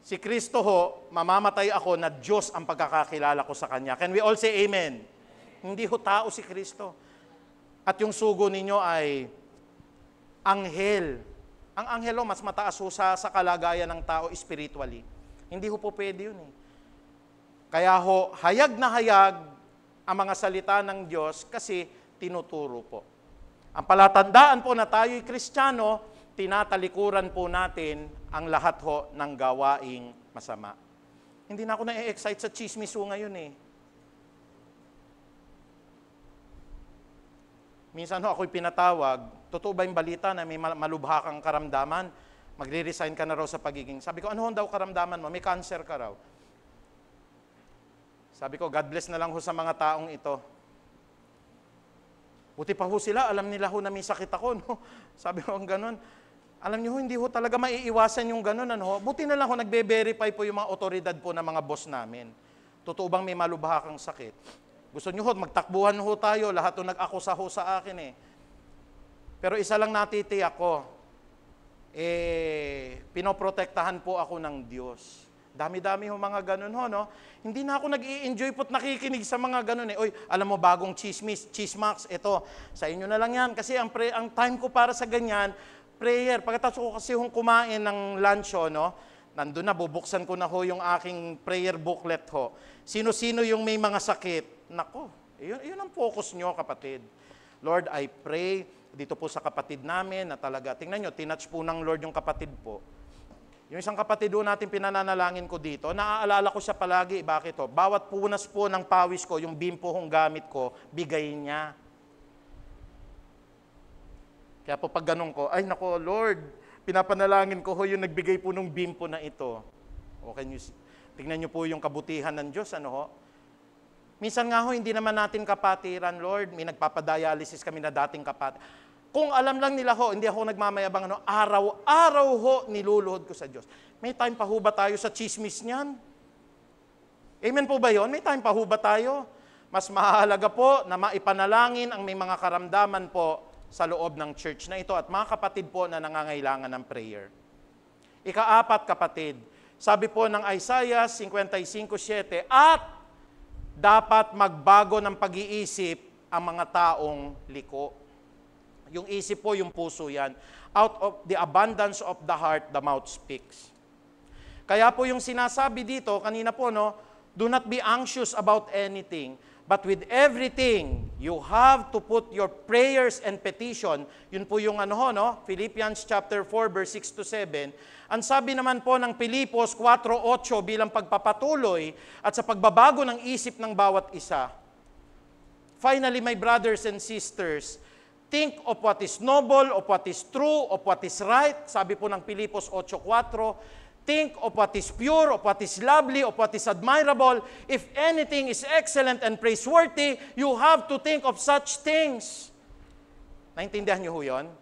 C: Si Kristo mamamatay ako na Diyos ang pagkakakilala ko sa Kanya. Can we all say amen? Hindi ho tao si Kristo. At yung sugo ninyo ay anghel. Ang anghel mas mataas ho sa kalagayan ng tao spiritually. Hindi ho po pwede yun eh. Kaya hayag na hayag ang mga salita ng Diyos kasi tinuturo po. Ang palatandaan po na tayo'y Kristiyano, tinatalikuran po natin ang lahat ng gawaing masama. Hindi na ako na-excite sa chismis ngayon eh. Minsan ho, ako'y pinatawag, totoo ba yung balita na may malubha kang karamdaman? Magre-resign ka na raw sa pagiging. Sabi ko, ano daw karamdaman mo? May cancer ka raw. Sabi ko, God bless na lang ho sa mga taong ito. Buti pa ho sila, alam nila ho na may sakit ako. No? Sabi ko, ang ganun. Alam niyo ho, hindi ho talaga maiiwasan yung ganun. Ano? Buti na lang ho, nagbe-verify po yung mga otoridad po ng mga boss namin. Totoo bang may malubha kang sakit? Gusto niyo ho, magtakbuhan ho tayo. Lahat ho nag-akusa ho sa akin eh. Pero isa lang natitiyak ko, pinoprotektahan po ako ng Diyos. Dami-dami ho mga ganun ho, no? Hindi na ako nag-i-enjoy po't nakikinig sa mga ganun eh. Oy, alam mo, bagong chismax, ito, sa inyo na lang yan. Kasi ang time ko para sa ganyan, prayer. Pagkatapos ko kasi hong kumain ng lunch ho, no? Nandun na, bubuksan ko na ho yung aking prayer booklet ho. Sino-sino yung may mga sakit? Nako, yun ang focus nyo, kapatid. Lord, I pray dito po sa kapatid namin na talaga, tingnan nyo, tinouch po ng Lord yung kapatid po. Yung isang kapatid doon natin pinananalangin ko dito, naaalala ko siya palagi, bakit to? Bawat punas po ng pawis ko, yung bimpo hong gamit ko, bigay niya. Kaya po pag ganun ko, ay nako Lord, pinapanalangin ko ho yung nagbigay po ng bimpo na ito. Okay, tingnan nyo po yung kabutihan ng Diyos, ano ho? Minsan nga ho, hindi naman natin kapatiran, Lord. May nagpapadialysis kami na dating kapatiran. Kung alam lang nila ho, hindi ako nagmamayabang, ano, araw-araw ho niluluhod ko sa Diyos. May time pa ho ba tayo sa chismis niyan? Amen po ba yun? May time pa ho ba tayo? Mas mahalaga po na maipanalangin ang may mga karamdaman po sa loob ng church na ito at mga kapatid po na nangangailangan ng prayer. Ika-apat, kapatid, sabi po ng Isaiah 55:7, at dapat magbago ng pag-iisip ang mga taong liko. Yung isip po, yung puso yan. Out of the abundance of the heart, the mouth speaks. Kaya po yung sinasabi dito, kanina po, no, do not be anxious about anything, but with everything, you have to put your prayers and petition. Yun po yung ano ho, no? Philippians chapter 4, verse 6-7. Ang sabi naman po ng Pilipos 4:8 bilang pagpapatuloy at sa pagbabago ng isip ng bawat isa. Finally, my brothers and sisters, think of what is noble, of what is true, of what is right. Sabi po ng Pilipos 8:4, think of what is pure, of what is lovely, of what is admirable. If anything is excellent and praiseworthy, you have to think of such things. Naintindihan niyo ho yun?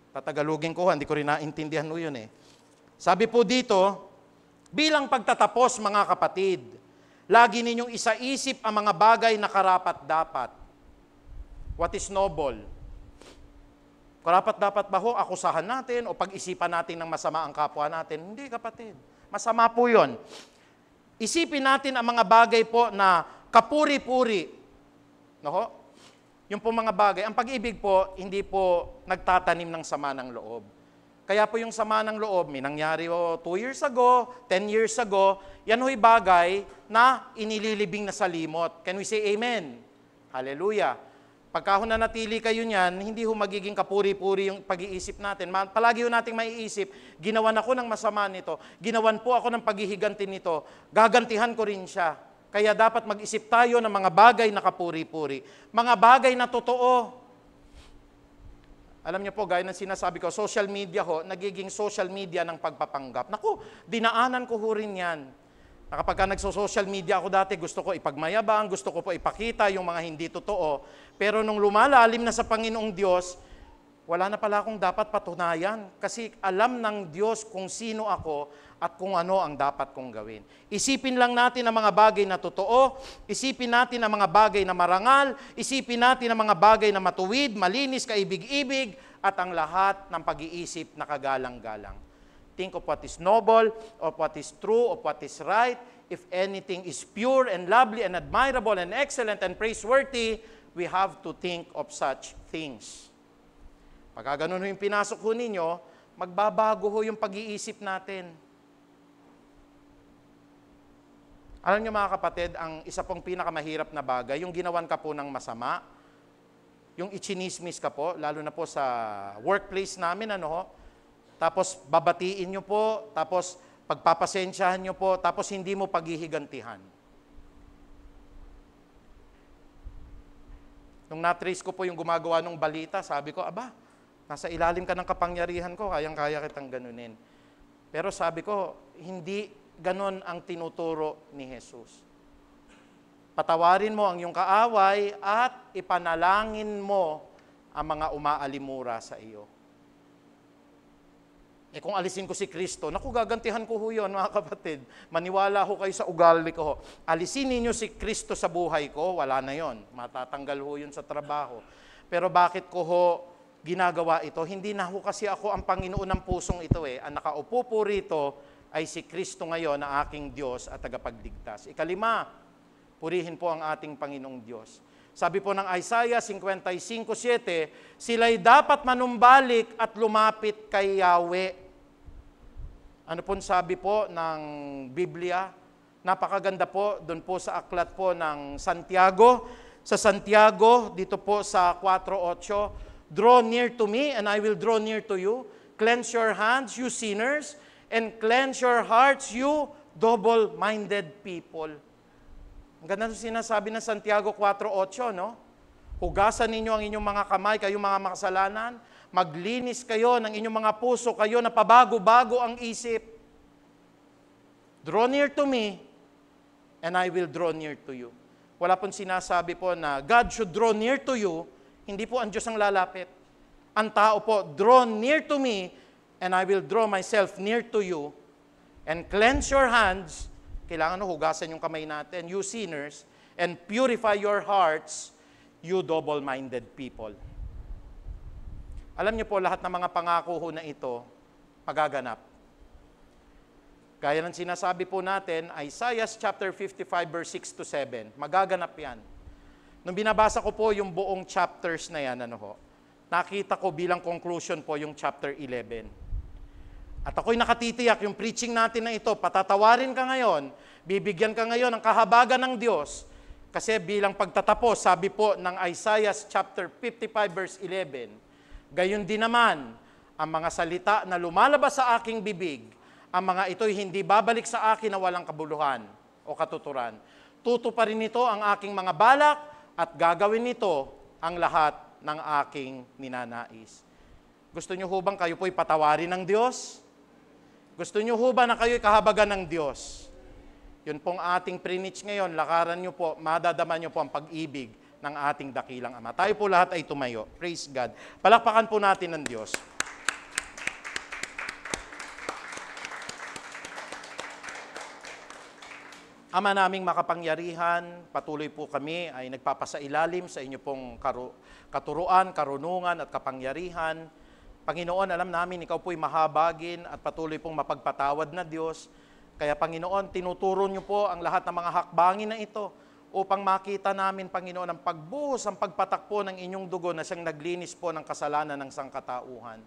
C: Tatagalugin ko, hindi ko rin naintindihan ho yun eh. Sabi po dito, bilang pagtatapos mga kapatid, lagi ninyong isaisip ang mga bagay na karapat-dapat. What is noble? Karapat-dapat ba ho akusahan natin o pag-isipan natin ng masama ang kapwa natin? Hindi, kapatid. Masama po yun. Isipin natin ang mga bagay po na kapuri-puri. No? Yung po mga bagay, ang pag-ibig po, hindi po nagtatanim ng sama ng loob. Kaya po yung sama ng loob, may nangyari 2 years ago, 10 years ago, yan ho'y bagay na inililibing na sa limot. Can we say amen? Hallelujah. Pagka ho nanatili kayo niyan, hindi ho magiging kapuri-puri yung pag-iisip natin. Palagi ho nating maiisip, ginawan ako ng masama nito, ginawan po ako ng paghihiganti nito, gagantihan ko rin siya. Kaya dapat mag-isip tayo ng mga bagay na kapuri-puri. Mga bagay na totoo. Alam niyo po, gaya ng sinasabi ko, social media ho, nagiging social media ng pagpapanggap. Naku, dinaanan ko ho rin yan. Kapag nagso-social media ako dati, gusto ko ipagmayabang, gusto ko po ipakita yung mga hindi totoo. Pero nung lumalalim na sa Panginoong Diyos, wala na pala akong dapat patunayan. Kasi alam ng Diyos kung sino ako at kung ano ang dapat kong gawin. Isipin lang natin ang mga bagay na totoo, isipin natin ang mga bagay na marangal, isipin natin ang mga bagay na matuwid, malinis, kaibig-ibig, at ang lahat ng pag-iisip na kagalang-galang. Think of what is noble, of what is true, of what is right. If anything is pure and lovely and admirable and excellent and praiseworthy, we have to think of such things. Pagka ganun yung pinasok ho ninyo, magbabago ho yung pag-iisip natin. Alam niyo mga kapatid, ang isa pong pinakamahirap na bagay, yung ginawan ka po ng masama, yung ichinismis ka po, lalo na po sa workplace namin, ano ho, tapos babatiin nyo po, tapos pagpapasensyahan nyo po, tapos hindi mo paghihigantihan. Nung na-trace ko po yung gumagawa ng balita, sabi ko, aba, nasa ilalim ka ng kapangyarihan ko, kayang-kaya kitang ganunin. Pero sabi ko, hindi ganon ang tinuturo ni Jesus. Patawarin mo ang iyong kaaway at ipanalangin mo ang mga umaalimura sa iyo. Kung alisin ko si Kristo, naku, gagantihan ko ho yun, mga kapatid. Maniwala ho kayo sa ugali ko ho. Alisin ninyo si Kristo sa buhay ko, wala na yon. Matatanggal ho yun sa trabaho. Pero bakit ko ho ginagawa ito? Hindi na ho kasi ako ang Panginoon ng pusong ito eh. Ang nakaupo po rito ay si Kristo ngayon na aking Diyos at tagapagligtas. Ikalima, purihin po ang ating Panginoong Diyos. Sabi po ng Isaiah 55:7, sila'y dapat manumbalik at lumapit kay Yahweh. Ano po sabi po ng Biblia? Napakaganda po, doon po sa aklat po ng Santiago. Sa Santiago, dito po sa 4:8, draw near to me and I will draw near to you. Cleanse your hands, you sinners, and cleanse your hearts, you double-minded people. Ang ganda ng sinasabi ng Santiago 4:8, no? Hugasan ninyo ang inyong mga kamay, kayong mga makasalanan. Maglinis kayo ng inyong mga puso, kayo na pabago-bago ang isip. Draw near to me, and I will draw near to you. Wala pong sinasabi po na God should draw near to you, hindi po ang Diyos ang lalapit. Ang tao po, draw near to me, and I will draw myself near to you, and cleanse your hands, kailangan hugasan yung kamay natin, you sinners, and purify your hearts, you double-minded people. Alam niyo po, lahat ng mga pangako ho na ito, magaganap. Gaya ng sinasabi po natin, Isaiah chapter 55:6-7, magaganap yan. Nung binabasa ko po yung buong chapters na yan, nakita ko bilang conclusion po yung chapter 11. At ako'y nakatitiyak, yung preaching natin na ito, patatawarin ka ngayon, bibigyan ka ngayon ng kahabagan ng Diyos, kasi bilang pagtatapos, sabi po ng Isaiah chapter 55:11, gayon din naman, ang mga salita na lumalabas sa aking bibig, ang mga ito'y hindi babalik sa akin na walang kabuluhan o katuturan. Tutuparin nito ang aking mga balak at gagawin nito ang lahat ng aking ninanais. Gusto niyo ho bang kayo po'y patawarin ng Diyos? Gusto niyo ho ba na kayo'y kahabagan ng Diyos? Yun pong ating preach ngayon, lakaran niyo po, madadama niyo po ang pag-ibig ng ating dakilang Ama. Tayo po lahat ay tumayo. Praise God. Palakpakan po natin ng Diyos. Ama naming makapangyarihan, patuloy po kami ay nagpapasailalim sa inyo pong katuruan, karunungan at kapangyarihan. Panginoon, alam namin ikaw po'y mahabagin at patuloy pong mapagpatawad na Diyos. Kaya Panginoon, tinuturo niyo po ang lahat ng mga hakbangin na ito upang makita namin, Panginoon, ang pagbuhos, ang pagpatakpo ng inyong dugo na siyang naglinis po ng kasalanan ng sangkatauhan.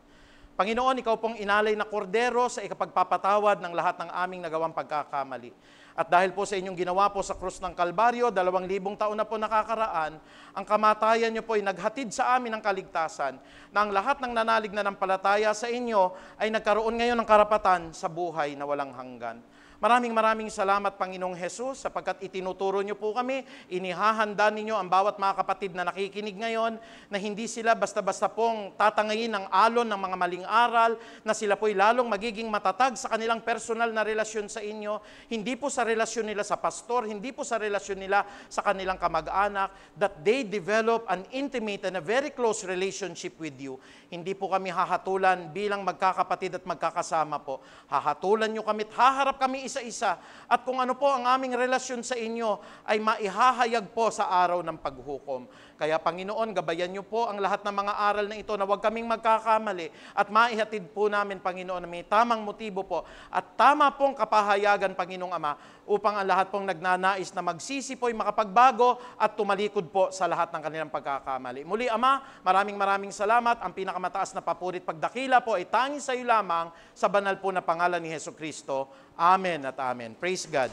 C: Panginoon, ikaw pong inalay na kordero sa ikapagpapatawad ng lahat ng aming nagawang pagkakamali. At dahil po sa inyong ginawa po sa krus ng Kalbaryo, 2,000 taon na po nakakaraan, ang kamatayan niyo po ay naghatid sa amin ng kaligtasan, na ang lahat ng nanalig na nampalataya sa inyo ay nagkaroon ngayon ng karapatan sa buhay na walang hanggan. Maraming salamat, Panginoong Hesus, sapagkat itinuturo niyo po kami, inihahanda ninyo ang bawat mga kapatid na nakikinig ngayon, na hindi sila basta-basta pong tatangayin ng alon ng mga maling aral, na sila po'y lalong magiging matatag sa kanilang personal na relasyon sa inyo, hindi po sa relasyon nila sa pastor, hindi po sa relasyon nila sa kanilang kamag-anak, that they develop an intimate and a very close relationship with you. Hindi po kami hahatulan bilang magkakapatid at magkakasama po. Hahatulan niyo kami at haharap kami isa-isa. At kung ano po ang aming relasyon sa inyo ay maihahayag po sa araw ng paghukom. Kaya Panginoon, gabayan niyo po ang lahat ng mga aral na ito na huwag kaming magkakamali at maihatid po namin, Panginoon, na may tamang motibo po at tama pong kapahayagan, Panginoong Ama, upang ang lahat pong nagnanais na magsisi po'y makapagbago at tumalikod po sa lahat ng kanilang pagkakamali. Muli, Ama, maraming salamat. Ang pinakamataas na papurit pagdakila po ay tanging sa iyo lamang sa banal po na pangalan ni Jesucristo. Amen at amen. Praise God.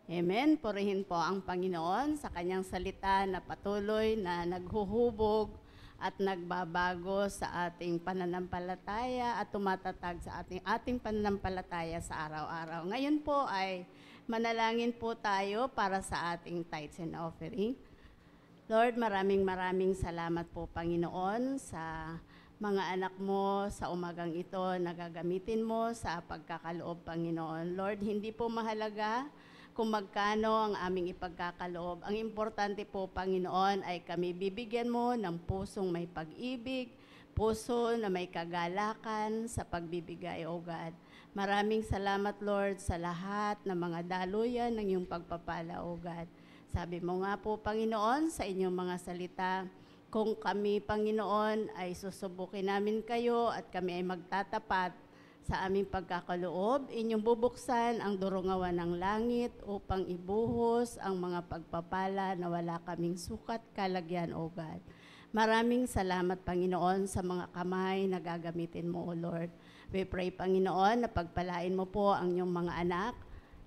D: Amen. Purihin po ang Panginoon sa kanyang salita na patuloy na naghuhubog at nagbabago sa ating pananampalataya at tumatatag sa ating pananampalataya sa araw-araw. Ngayon po ay manalangin po tayo para sa ating tithes and offering. Lord, maraming salamat po, Panginoon, sa mga anak mo sa umagang ito na gagamitin mo sa pagkakaloob, Panginoon. Lord, hindi po mahalaga kung magkano ang aming ipagkakaloob. Ang importante po, Panginoon, ay kami bibigyan mo ng pusong may pag-ibig, puso na may kagalakan sa pagbibigay, O God. Maraming salamat, Lord, sa lahat ng mga daluyan ng iyong pagpapala, O God. Sabi mo nga po, Panginoon, sa inyong mga salita, kung kami, Panginoon, ay susubukin namin kayo at kami ay magtatapat sa aming pagkakaloob, inyong bubuksan ang durungawan ng langit upang ibuhos ang mga pagpapala na wala kaming sukat kalagyan, O God. Maraming salamat, Panginoon, sa mga kamay na gagamitin mo, O Lord. We pray, Panginoon, na pagpalain mo po ang inyong mga anak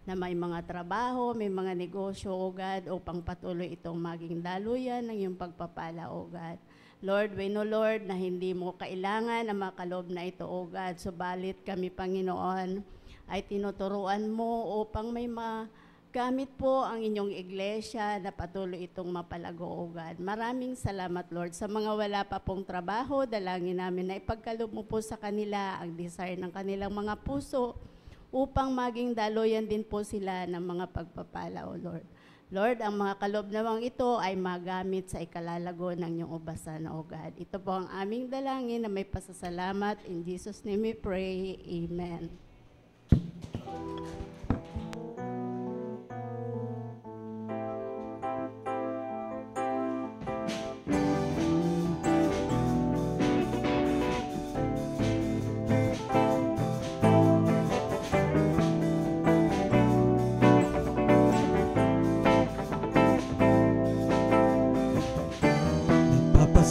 D: na may mga trabaho, may mga negosyo, O God, upang patuloy itong maging daluyan ng iyong pagpapala, O God. Lord, we know, Lord, na hindi mo kailangan ang makalob na ito, O God. Subalit kami, Panginoon, ay tinuturuan mo upang may magamit po ang inyong iglesia na patuloy itong mapalago, O God. Maraming salamat, Lord. Sa mga wala pa pong trabaho, dalangin namin na ipagkalob mo po sa kanila ang desire ng kanilang mga puso upang maging daluyan din po sila ng mga pagpapala, O Lord. Lord, ang mga kalob nawang ito ay magamit sa ikalalago ng iyong ubasan, O God. Ito po ang aming dalangin na may pasasalamat. In Jesus' name we pray. Amen.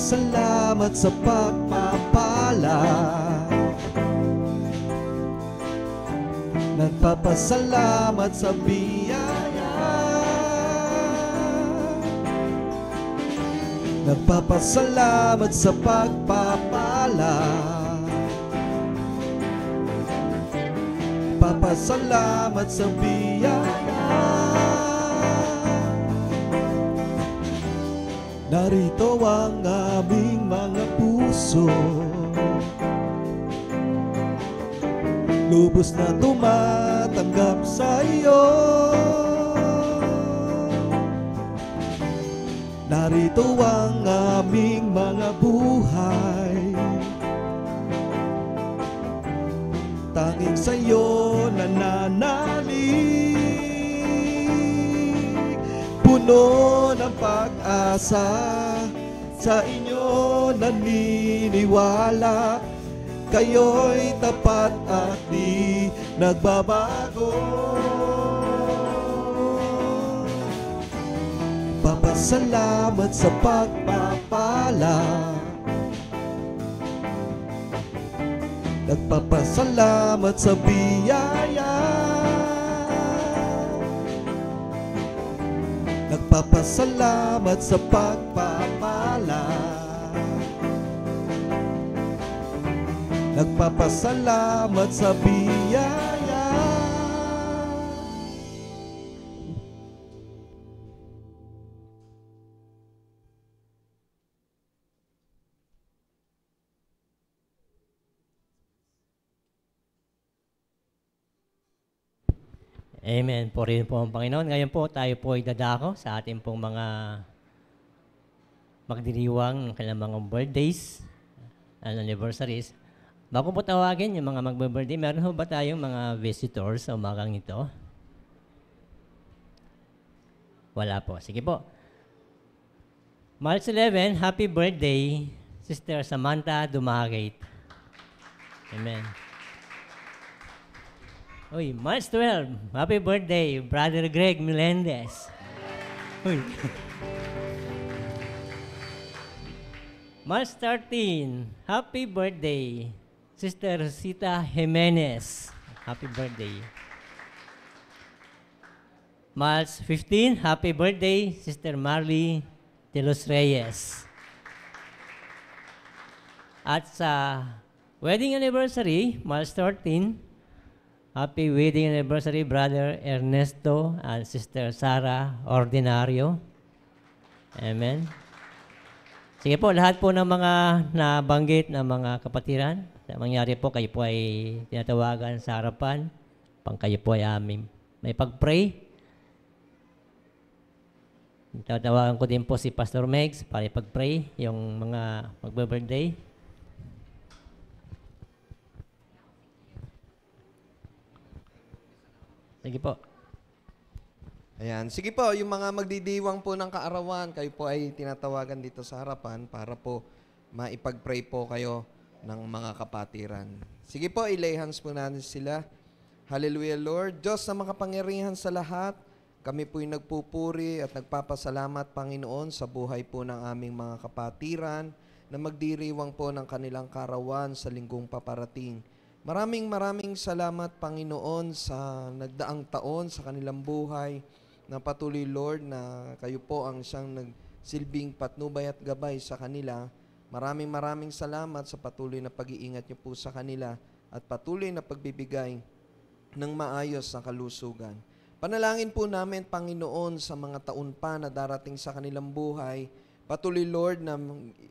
B: Salamat sa pagpapala. Nagpapasalamat sa biyaya. Nagpapasalamat sa pagpapala. Papasalamat sa biyaya. Narito ang aming mga puso, lubos na tumatanggap sa iyo. Narito ang aming mga buhay, tanging sa iyo nananalig. Puno ng pag-asa, sa inyo naniniwala. Kayo'y tapat at di nagbabago. Papasalamat sa pagpapala. Nagpapasalamat sa biyaya. Nagpapasalamat sa pagpapala. Nagpapasalamat sa biyaya.
A: Amen. Purihin po ang Panginoon. Ngayon po, tayo po ay dadako sa ating pong mga magdiriwang kailang mga birthdays and anniversaries. Bago po tawagin yung mga magbe-birthday, meron ho ba tayong mga visitors sa umagang ito? Wala po. Sige po. March 11, happy birthday, Sister Samantha Dumagate. Amen. Uy, March 12, happy birthday, Brother Greg Melendez. Uy. March 13, happy birthday, Sister Rosita Jimenez. Happy birthday. March 15, happy birthday, Sister Marley de los Reyes. At sa wedding anniversary, March 13, happy wedding anniversary, Brother Ernesto and Sister Sara Ordinario. Amen. Sige po, lahat po ng mga nabanggit na mga kapatiran, na mangyari po, kayo po ay tinatawagan sa harapan, kayo po ay may pag-pray. Tatawagan ko din po si Pastor Megs para ipag-pray yung mga magbe-birthday. Sige po.
E: Ayan. Sige po, yung mga magdidiwang po ng kaarawan, kayo po ay tinatawagan dito sa harapan para po maipag-pray po kayo ng mga kapatiran. Sige po, ilay hands po natin sila. Hallelujah, Lord. Diyos na makapangyarihan sa lahat, kami po'y nagpupuri at nagpapasalamat, Panginoon, sa buhay po ng aming mga kapatiran na magdiriwang po ng kanilang karawan sa linggong paparating. Maraming salamat, Panginoon, sa nagdaang taon sa kanilang buhay na patuloy, Lord, na kayo po ang siyang nagsilbing patnubay at gabay sa kanila. Maraming salamat sa patuloy na pag-iingat niyo po sa kanila at patuloy na pagbibigay ng maayos na kalusugan. Panalangin po namin, Panginoon, sa mga taon pa na darating sa kanilang buhay. Patuloy, Lord, na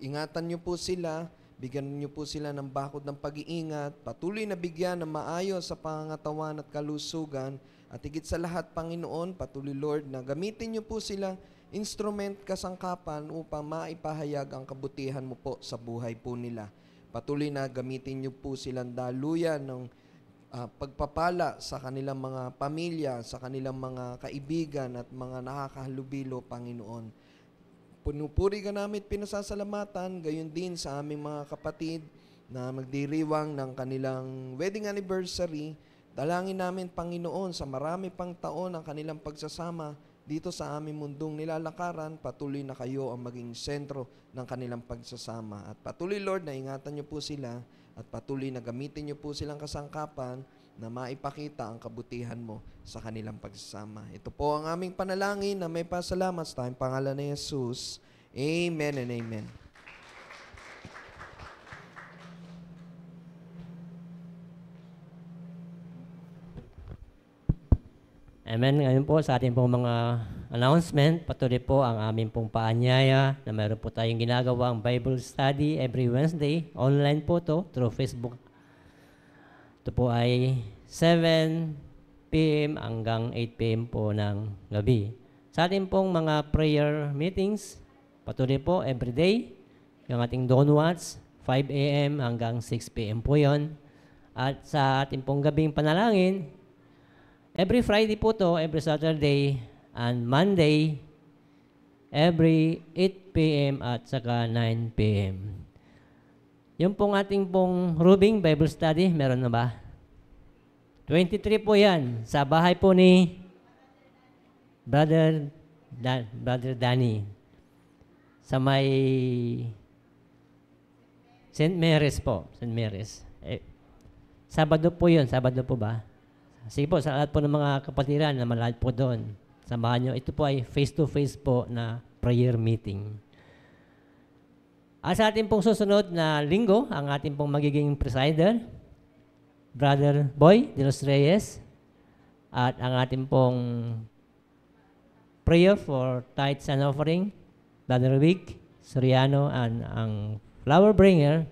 E: ingatan niyo po sila, bigyan niyo po sila ng bakod ng pag-iingat, patuloy na bigyan ng maayos sa pangangatawan at kalusugan, at higit sa lahat, Panginoon, patuloy, Lord, na gamitin niyo po silang instrument kasangkapan upang maipahayag ang kabutihan mo po sa buhay po nila. Patuloy na gamitin niyo po silang daluyan ng pagpapala sa kanilang mga pamilya, sa kanilang mga kaibigan at mga nakakahalubilo, Panginoon. Punupuri ka namin, pinasasalamatan, gayon din sa aming mga kapatid na magdiriwang ng kanilang wedding anniversary. Dalangin namin, Panginoon, sa marami pang taon ang kanilang pagsasama dito sa aming mundong nilalakaran, patuloy na kayo ang maging sentro ng kanilang pagsasama. At patuloy, Lord, na ingatan niyo po sila at patuloy na gamitin niyo po silang kasangkapan na maipakita ang kabutihan mo sa kanilang pagsasama. Ito po ang aming panalangin na may pasalamat sa tayong pangalan ni Jesus. Amen and amen.
A: Amen. Ngayon po sa ating pong mga announcement, patuloy po ang aming pong paanyaya na mayroon po tayong ginagawang Bible study every Wednesday. Online po to through Facebook. Ito po ay 7 p.m. hanggang 8 p.m. po ng gabi. Sa ating pong mga prayer meetings, patuloy po every day. Yung ating Dawn Watch, 5 a.m. hanggang 6 p.m. po yon. At sa ating pong gabing panalangin, every Friday po to, every Saturday, and Monday, every 8 p.m. at saka 9 p.m. Yung pong ating pong Rubing Bible Study, meron na ba? 23 po yan, sa bahay po ni Brother Danny, sa may St. Mary's po, St. Mary's. Sabado po yun, Sabado po ba? Sige po, sa lahat po ng mga kapatiran na malahit po doon, samahan nyo. Ito po ay face-to-face po na prayer meeting. At sa ating pong susunod na linggo, ang ating pong magiging presider, Brother Boy de los Reyes, at ang ating pong prayer for tithes and offering, Brother Vic Soriano, and ang flower bringer,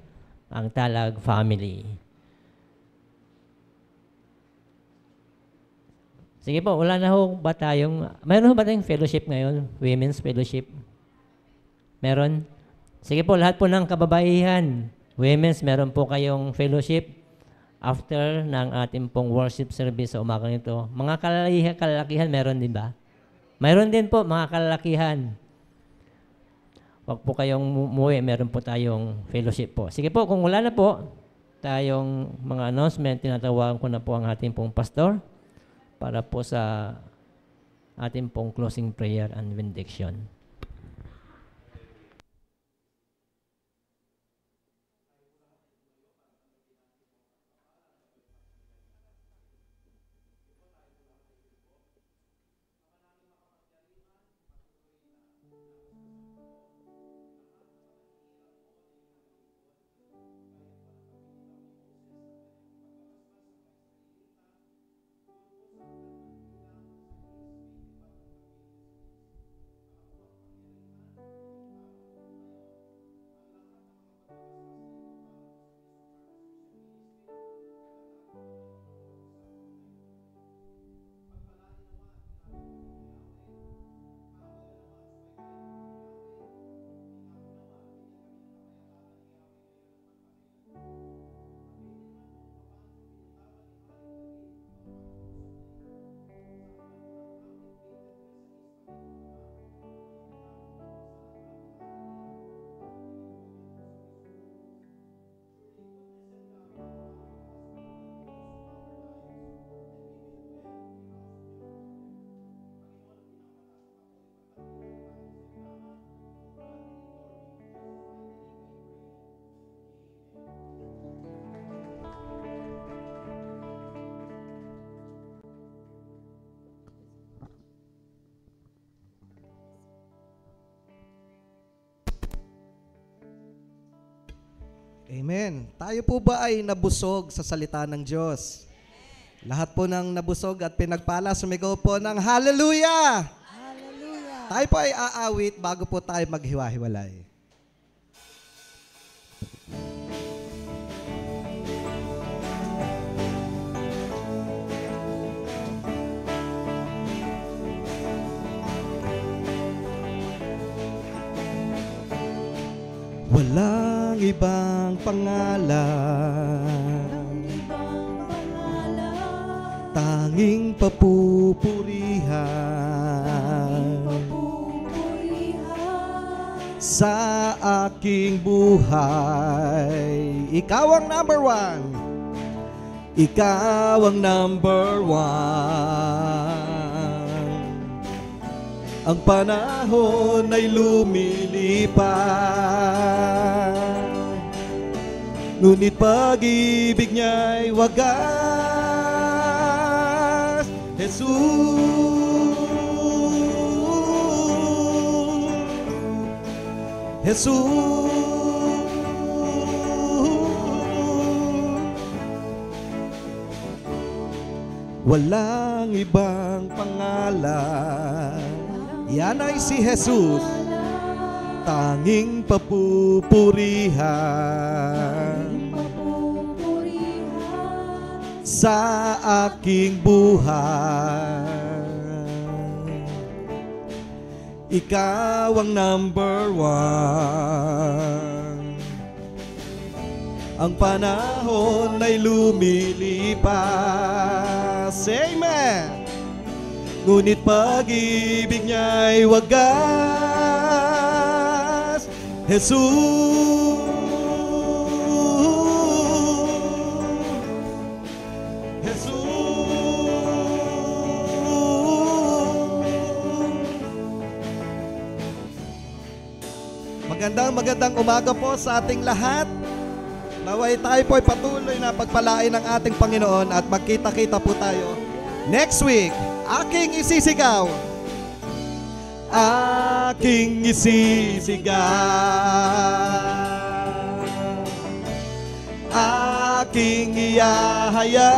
A: ang Talag family. Sige po, wala na ho ba tayong, mayroon ba tayong fellowship ngayon? Women's fellowship? Meron? Sige po, lahat po ng kababaihan, women's, meron po kayong fellowship after ng ating pong worship service sa umagang ito. Mga kalalakihan, meron din ba? Mayroon din po, mga kalalakihan. Huwag po kayong umuwi, meron po tayong fellowship po. Sige po, kung wala na po tayong mga announcement, tinatawagan ko na po ang ating pong pastor para po sa ating pong closing prayer and benediction.
B: Amen. Tayo po ba ay nabusog sa salita ng Diyos? Lahat po ng nabusog at pinagpala, sumigaw po ng hallelujah! Hallelujah! Tayo po ay aawit bago po tayo maghiwa-hiwalay. Walang ibang pangalan, tanging papupurihan sa aking buhay. Ikaw ang number one. Ikaw ang number one. Ang panahon ay lumilipas, ngunit pag-ibig niya'y wagas. Jesus, Jesus, walang ibang pangalan. Yan ay si Jesus, tanging papupurihan sa aking buhay. Ikaw ang number one. Ang panahon ay lumilipas. Amen. Ngunit pag-ibig niya'y wagas. Jesus, Magandang umaga po sa ating lahat. Naway tayo po ay patuloy na pagpalain ng ating Panginoon at magkita-kita po tayo next week. Aking isisigaw. Aking isisigaw. Aking iyahayag.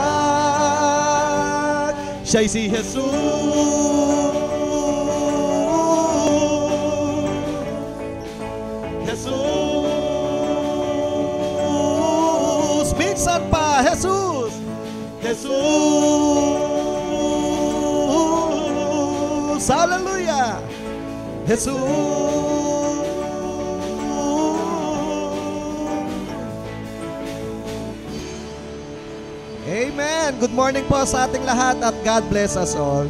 B: Siya'y si Jesus. Jesus. Minsan pa, Jesus. Jesus. Hallelujah. Jesus. Amen. Good morning po sa ating lahat at God bless us all.